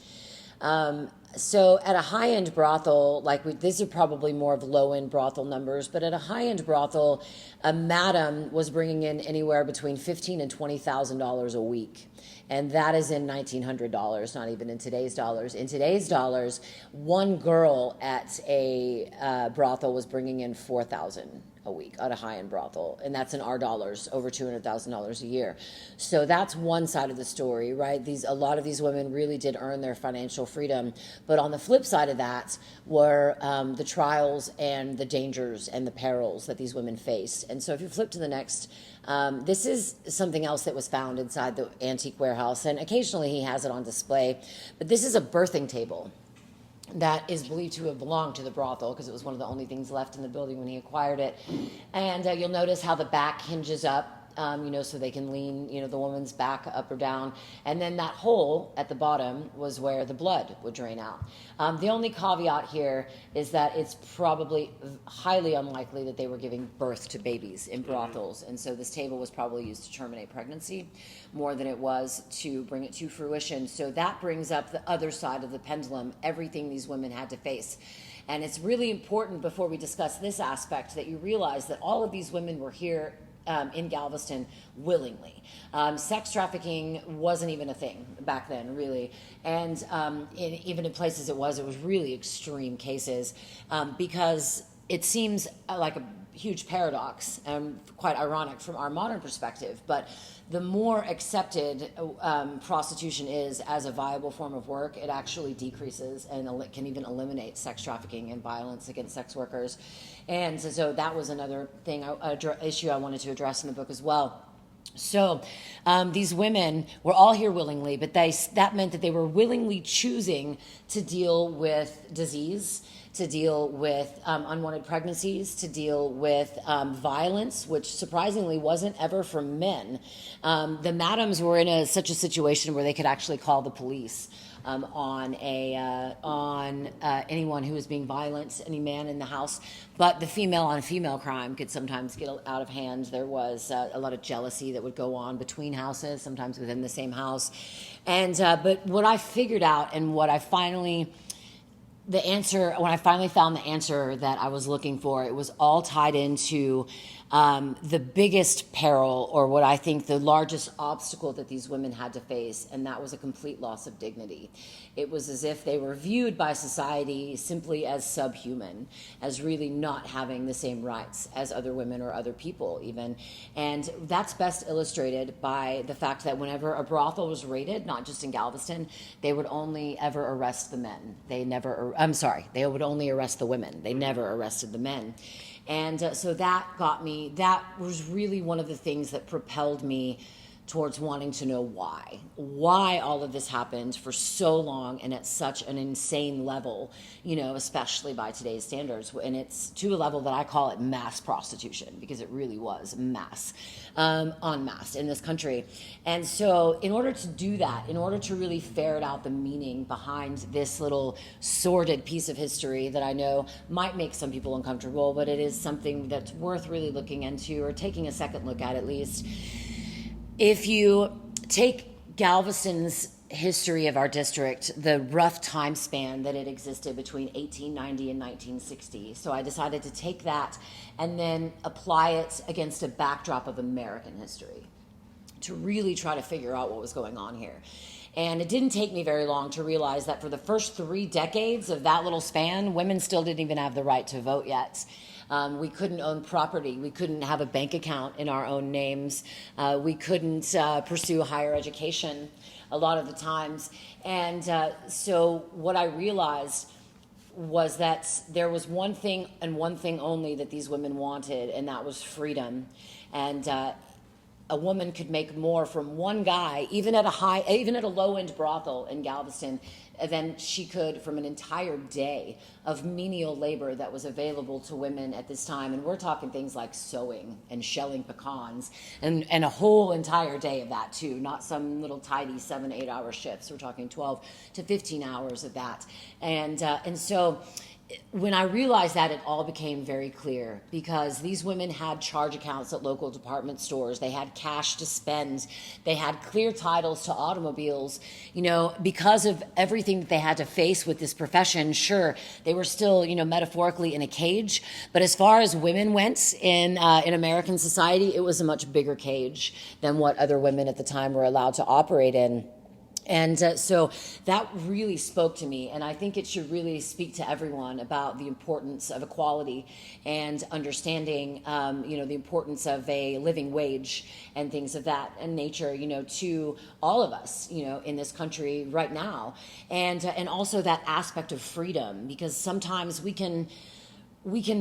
So at a high-end brothel, these are probably more of low-end brothel numbers, but at a high-end brothel, a madam was bringing in anywhere between $15,000 and $20,000 a week. And that is in $1,900, not even in today's dollars. In today's dollars, one girl at a brothel was bringing in $4,000 a week at a high-end brothel, and that's in our dollars, over $200,000 a year. So that's one side of the story, right? A lot of these women really did earn their financial freedom, but on the flip side of that were the trials and the dangers and the perils that these women faced. And so if you flip to the next, this is something else that was found inside the Antique Warehouse, and occasionally he has it on display, but this is a birthing table that is believed to have belonged to the brothel, because it was one of the only things left in the building when he acquired it. And you'll notice how the back hinges up, so they can lean, the woman's back up or down. And then that hole at the bottom was where the blood would drain out. The only caveat here is that it's probably highly unlikely that they were giving birth to babies in brothels. And so this table was probably used to terminate pregnancy more than it was to bring it to fruition. So that brings up the other side of the pendulum, everything these women had to face. And it's really important, before we discuss this aspect, that you realize that all of these women were here in Galveston willingly. Sex trafficking wasn't even a thing back then, really. And even in places it was really extreme cases, because it seems like a huge paradox and quite ironic from our modern perspective. But the more accepted prostitution is as a viable form of work, it actually decreases and can even eliminate sex trafficking and violence against sex workers. And so that was another issue I wanted to address in the book as well. So these women were all here willingly, but that meant that they were willingly choosing to deal with disease, to deal with unwanted pregnancies, to deal with violence, which surprisingly wasn't ever from men. The madams were in such a situation where they could actually call the police on anyone who was being violent, any man in the house. But the female-on-female crime could sometimes get out of hand. There was a lot of jealousy that would go on between houses, sometimes within the same house. And but what I figured out, and when I finally found the answer that I was looking for, it was all tied into the biggest peril, or what I think the largest obstacle that these women had to face, and that was a complete loss of dignity. It was as if they were viewed by society simply as subhuman, as really not having the same rights as other women or other people even. And that's best illustrated by the fact that whenever a brothel was raided, not just in Galveston, they would only ever arrest the men. They would only arrest the women. They never arrested the men. And so that was really one of the things that propelled me towards wanting to know why all of this happened for so long and at such an insane level, especially by today's standards. And it's to a level that I call it mass prostitution, because it really was mass, en masse in this country. And so in order to do that, in order to really ferret out the meaning behind this little sordid piece of history that I know might make some people uncomfortable, but it is something that's worth really looking into, or taking a second look at least. If you take Galveston's history of our district, the rough time span that it existed between 1890 and 1960, so I decided to take that and then apply it against a backdrop of American history to really try to figure out what was going on here. And it didn't take me very long to realize that for the first 3 decades of that little span, women still didn't even have the right to vote yet. We couldn't own property. We couldn't have a bank account in our own names. We couldn't pursue higher education a lot of the times. And so what I realized was that there was one thing and one thing only that these women wanted, and that was freedom. And a woman could make more from one guy, even at a low-end brothel in Galveston, than she could from an entire day of menial labor that was available to women at this time. And we're talking things like sewing and shelling pecans, and a whole entire day of that too, not some little tidy 7-8 hour shifts. We're talking 12 to 15 hours of that. And so when I realized that, it all became very clear, because these women had charge accounts at local department stores. They had cash to spend. They had clear titles to automobiles. Because of everything that they had to face with this profession, sure, they were still, metaphorically in a cage. But as far as women went in American society, it was a much bigger cage than what other women at the time were allowed to operate in. And so that really spoke to me, and I think it should really speak to everyone about the importance of equality and understanding, the importance of a living wage and things of that nature, to all of us, in this country right now, and also that aspect of freedom, because sometimes we can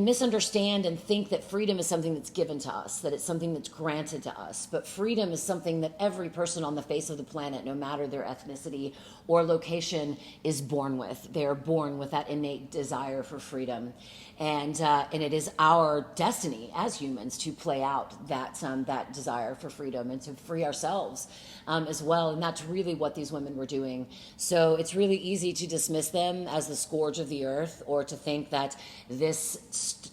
misunderstand and think that freedom is something that's given to us, that it's something that's granted to us. But freedom is something that every person on the face of the planet, no matter their ethnicity or location, is born with. They are born with that innate desire for freedom. And it is our destiny as humans to play out that desire for freedom and to free ourselves as well. And that's really what these women were doing. So it's really easy to dismiss them as the scourge of the earth, or to think that this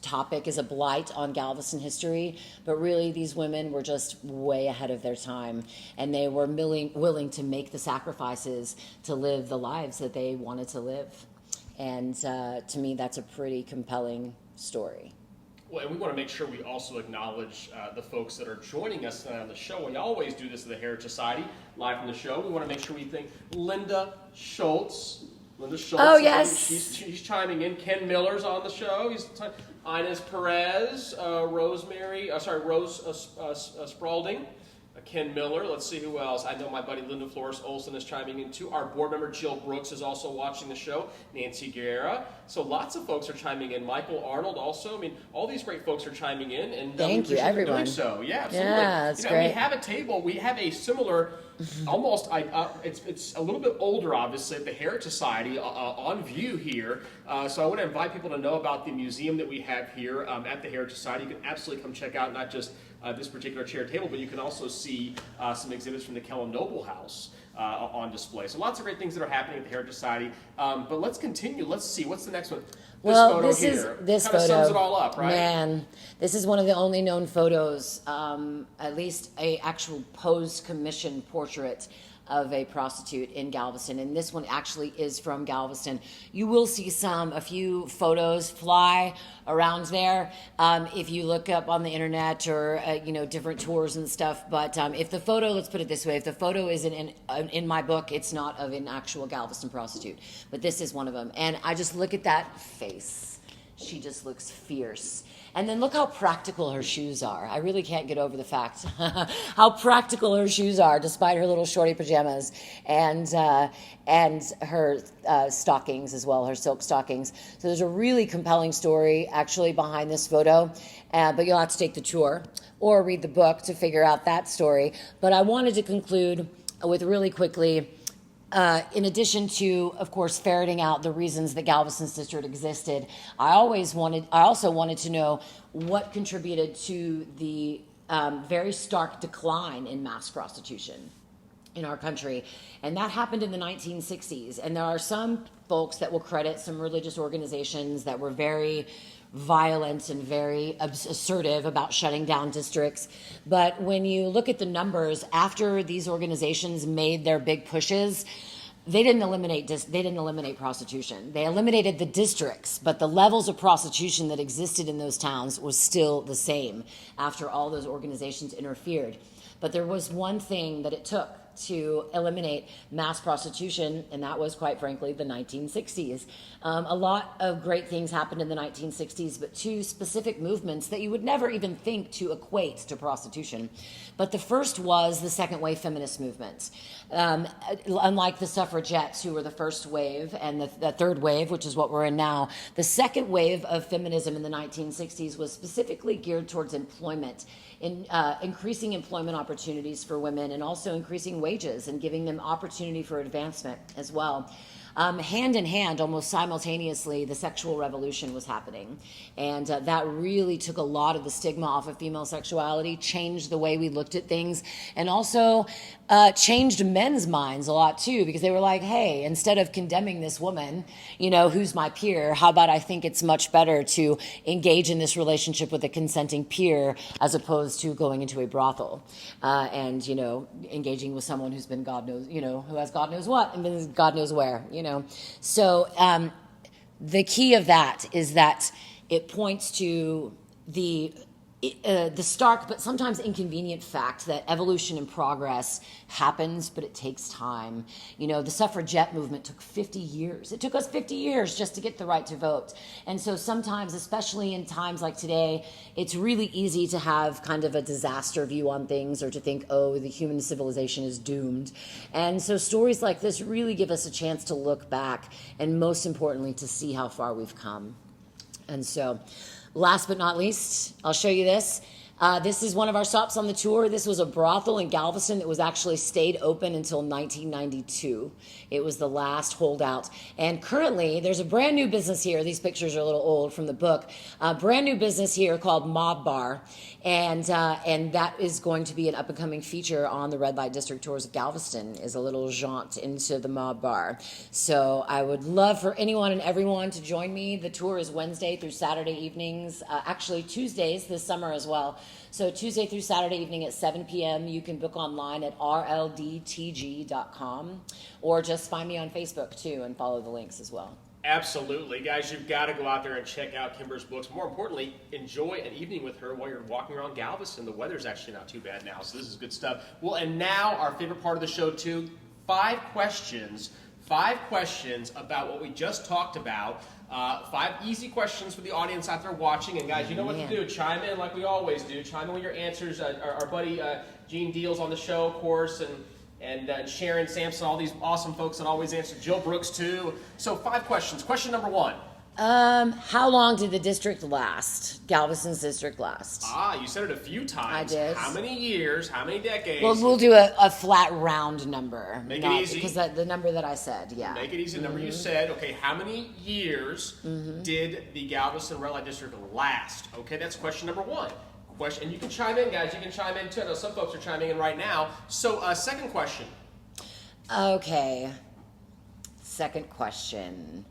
topic is a blight on Galveston history. But really, these women were just way ahead of their time, and they were willing to make the sacrifices to live the lives that they wanted to live. And to me, that's a pretty compelling story. Well, and we want to make sure we also acknowledge the folks that are joining us tonight on the show. We always do this at the Heritage Society, live from the show. We want to make sure we thank Linda Schultz. Oh, yes. She's chiming in. Ken Miller's on the show. Inez Perez, Rose Spalding. Ken Miller. Let's see who else. I know my buddy Linda Flores Olson is chiming in too. Our board member Jill Brooks is also watching the show. Nancy Guerra. So lots of folks are chiming in. Michael Arnold also. I mean, all these great folks are chiming in. And thank you, everyone. Doing so. Yeah, absolutely. Yeah, that's great. We have a table. We have a similar, almost. It's a little bit older, obviously, at the Heritage Society on view here. So I want to invite people to know about the museum that we have here at the Heritage Society. You can absolutely come check out not just this particular chair table, but you can also see some exhibits from the Kellum Noble House on display. So lots of great things that are happening at the Heritage Society. But let's continue. Let's see. What's the next one? This photo sums it all up, right? Man, this is one of the only known photos, at least a actual posed commission portrait of a prostitute in Galveston, and this one actually is from Galveston. You will see a few photos fly around there if you look up on the internet or different tours and stuff. But if the photo, let's put it this way, if the photo isn't in my book, it's not of an actual Galveston prostitute, but this is one of them. And I just look at that face she just looks fierce. And then look how practical her shoes are. I really can't get over the fact how practical her shoes are, despite her little shorty pajamas and her stockings as well, her silk stockings. So there's a really compelling story actually behind this photo, but you'll have to take the tour or read the book to figure out that story. But I wanted to conclude with really quickly, in addition to, of course, ferreting out the reasons that Galveston's district existed, I also wanted to know what contributed to the very stark decline in mass prostitution in our country. And that happened in the 1960s. And there are some folks that will credit some religious organizations that were very violent and very assertive about shutting down districts. But when you look at the numbers, after these organizations made their big pushes, they didn't eliminate prostitution. They eliminated the districts, but the levels of prostitution that existed in those towns was still the same after all those organizations interfered. But there was one thing that it took to eliminate mass prostitution, and that was, quite frankly, the 1960s. A lot of great things happened in the 1960s, but two specific movements that you would never even think to equate to prostitution. But the first was the second wave feminist movement. Unlike the suffragettes, who were the first wave, and the third wave, which is what we're in now, the second wave of feminism in the 1960s was specifically geared towards employment, increasing employment opportunities for women, and also increasing wages and giving them opportunity for advancement as well. Hand in hand, almost simultaneously, the sexual revolution was happening. And that really took a lot of the stigma off of female sexuality, changed the way we looked at things, and also changed men's minds a lot too, because they were like, hey, instead of condemning this woman, who's my peer, how about I think it's much better to engage in this relationship with a consenting peer as opposed to going into a brothel and, engaging with someone who's been God knows, who has God knows what and been God knows where, So the key of that is that it points to the stark but sometimes inconvenient fact that evolution and progress happens, but it takes time. The suffragette movement took 50 years. It took us 50 years just to get the right to vote. And so sometimes, especially in times like today, it's really easy to have kind of a disaster view on things, or to think, oh, the human civilization is doomed. And so stories like this really give us a chance to look back, and most importantly, to see how far we've come. And so, last but not least, I'll show you this. This is one of our stops on the tour. This was a brothel in Galveston that was actually stayed open until 1992. It was the last holdout. And currently, there's a brand new business here. These pictures are a little old from the book. A brand new business here called Mob Bar. And that is going to be an up-and-coming feature on the Red Light District Tours of Galveston, is a little jaunt into the Mob Bar. So I would love for anyone and everyone to join me. The tour is Wednesday through Saturday evenings, actually Tuesdays this summer as well. So Tuesday through Saturday evening at 7 p.m. You can book online at rldtg.com, or just find me on Facebook too and follow the links as well. Absolutely. Guys, you've got to go out there and check out Kimber's books. More importantly, enjoy an evening with her while you're walking around Galveston. The weather's actually not too bad now, so this is good stuff. Well, and now our favorite part of the show too, 5 questions about what we just talked about. 5 easy questions for the audience out there watching. And guys, you know what to do. Chime in like we always do. Chime in with your answers. Our buddy Gene Deals on the show, of course, and Sharon Sampson, all these awesome folks that always answer. Jill Brooks, too. So 5 questions. Question number 1. How long did the district last? Galveston's district last? You said it a few times. I did. How many years? How many decades? Well, we'll do a flat round number. Make it easy. Because the number that I said, yeah. Make it easy. The number you said. Okay, how many years did the Galveston Red Light District last? Okay, that's question number 1. And you can chime in, guys. You can chime in, too. I know some folks are chiming in right now. So, second question. Okay. Second question.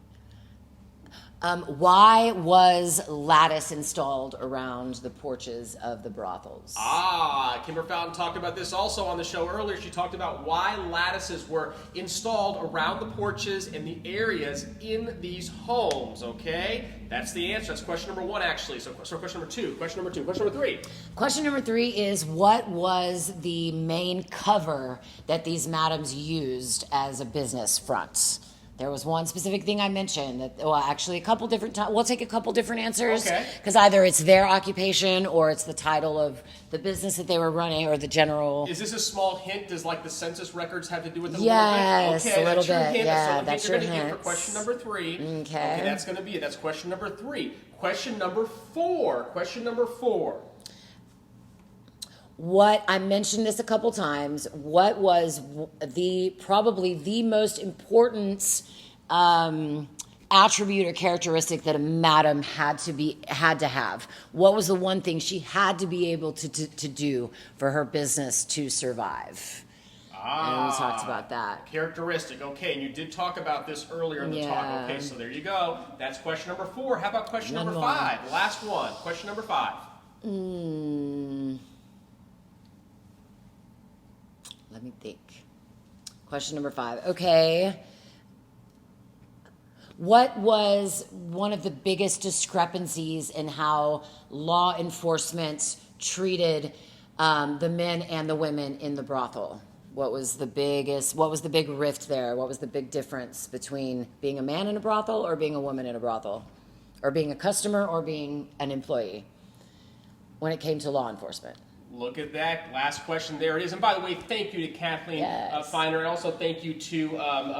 Why was lattice installed around the porches of the brothels? Kimber Fountain talked about this also on the show earlier. She talked about why lattices were installed around the porches and the areas in these homes, okay? That's the answer. That's question number 1, actually. So question number 2. Question number 2. Question number 3. Question number 3 is, what was the main cover that these madams used as a business front? There was one specific thing I mentioned that, well, actually a couple different times. We'll take a couple different answers. Okay. Because either it's their occupation or it's the title of the business that they were running or the general. Is this a small hint? Does like the census records have to do with it Yes, a little bit? Okay, a little that's your bit. hint. Yeah, So that's you're your going to get for hint. question number 3. Okay. That's going to be it. That's question number 3. Question number 4. Question number 4. What I mentioned this a couple times. What was probably the most important attribute or characteristic that a madam had to have? What was the one thing she had to be able to do for her business to survive? And we talked about that. Characteristic. Okay, and you did talk about this earlier in the talk. Yeah. Okay, so there you go. That's question number 4. How about question One number more. 5? The last one. Question number 5. Let me think. Question number 5. Okay. What was one of the biggest discrepancies in how law enforcement treated the men and the women in the brothel? What was the big rift there? What was the big difference between being a man in a brothel or being a woman in a brothel? Or being a customer or being an employee when it came to law enforcement? Look at that. Last question. There it is. And by the way, thank you to Kathleen Yes. Feiner. And also thank you to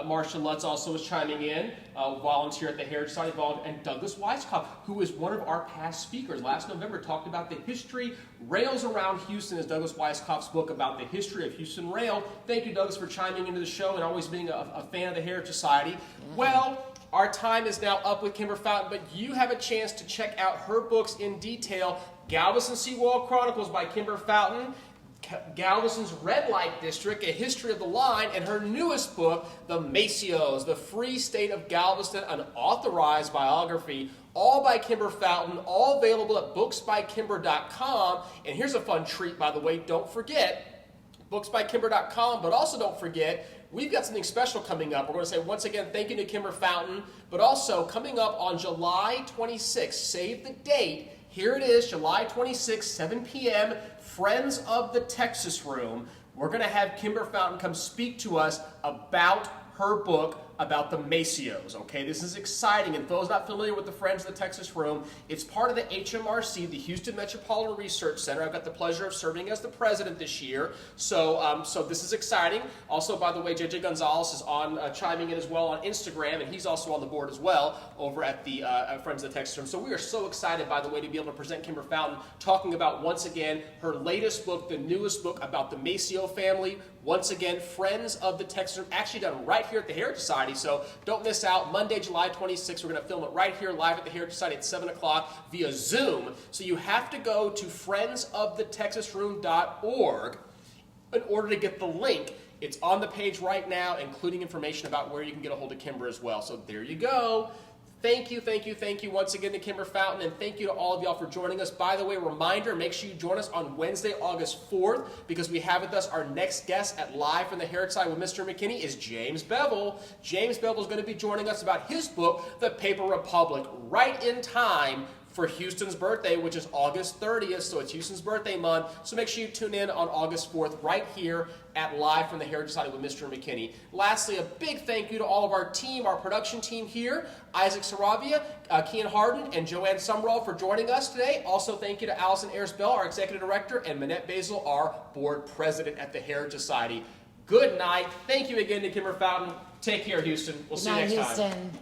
Marcia Lutz also was chiming in, volunteer at the Heritage Society, and Douglas Weiskopf, who is one of our past speakers. Last November talked about the history, Rails Around Houston is Douglas Weiskopf's book about the history of Houston Rail. Thank you, Douglas, for chiming into the show and always being a fan of the Heritage Society. Mm-hmm. Well, our time is now up with Kimber Fountain, but you have a chance to check out her books in detail. Galveston Seawall Chronicles by Kimber Fountain, Galveston's Red Light District, A History of the Line, and her newest book, The Macios, The Free State of Galveston, an authorized biography, all by Kimber Fountain, all available at booksbykimber.com. And here's a fun treat, by the way, don't forget, booksbykimber.com, but also don't forget, we've got something special coming up. We're going to say once again thank you to Kimber Fountain, but also coming up on July 26th, save the date, here it is, July 26th, 7 p.m., Friends of the Texas Room. We're going to have Kimber Fountain come speak to us about her book about the Macios, okay? This is exciting, and for those not familiar with the Friends of the Texas Room, it's part of the HMRC, the Houston Metropolitan Research Center. I've got the pleasure of serving as the president this year, so this is exciting. Also, by the way, JJ Gonzalez is on chiming in as well on Instagram, and he's also on the board as well over at the Friends of the Texas Room. So we are so excited, by the way, to be able to present Kimber Fountain, talking about, once again, her latest book, the newest book about the Macio family. Once again, Friends of the Texas Room, actually done right here at the Heritage Society, so don't miss out. Monday, July 26th, we're going to film it right here live at the Heritage Society at 7 o'clock via Zoom. So you have to go to friendsofthetexasroom.org in order to get the link. It's on the page right now, including information about where you can get a hold of Kimber as well. So there you go. Thank you once again to Kimber Fountain, and thank you to all of y'all for joining us. By the way, reminder, make sure you join us on Wednesday, August 4th, because we have with us our next guest at Live from the Heritage Society with Mr. McKinney is James Bevel. James Bevel is going to be joining us about his book, The Paper Republic, right in time for Houston's birthday, which is August 30th, so it's Houston's birthday month. So make sure you tune in on August 4th right here at Live from the Heritage Society with Mr. McKinney. Lastly, a big thank you to all of our team, our production team here, Isaac Saravia, Kian Harden, and Joanne Sumrall for joining us today. Also, thank you to Allison Ayers-Bell, our Executive Director, and Manette Basil, our Board President at the Heritage Society. Good night. Thank you again to Kimber Fountain. Take care, Houston. We'll see you next time. Houston.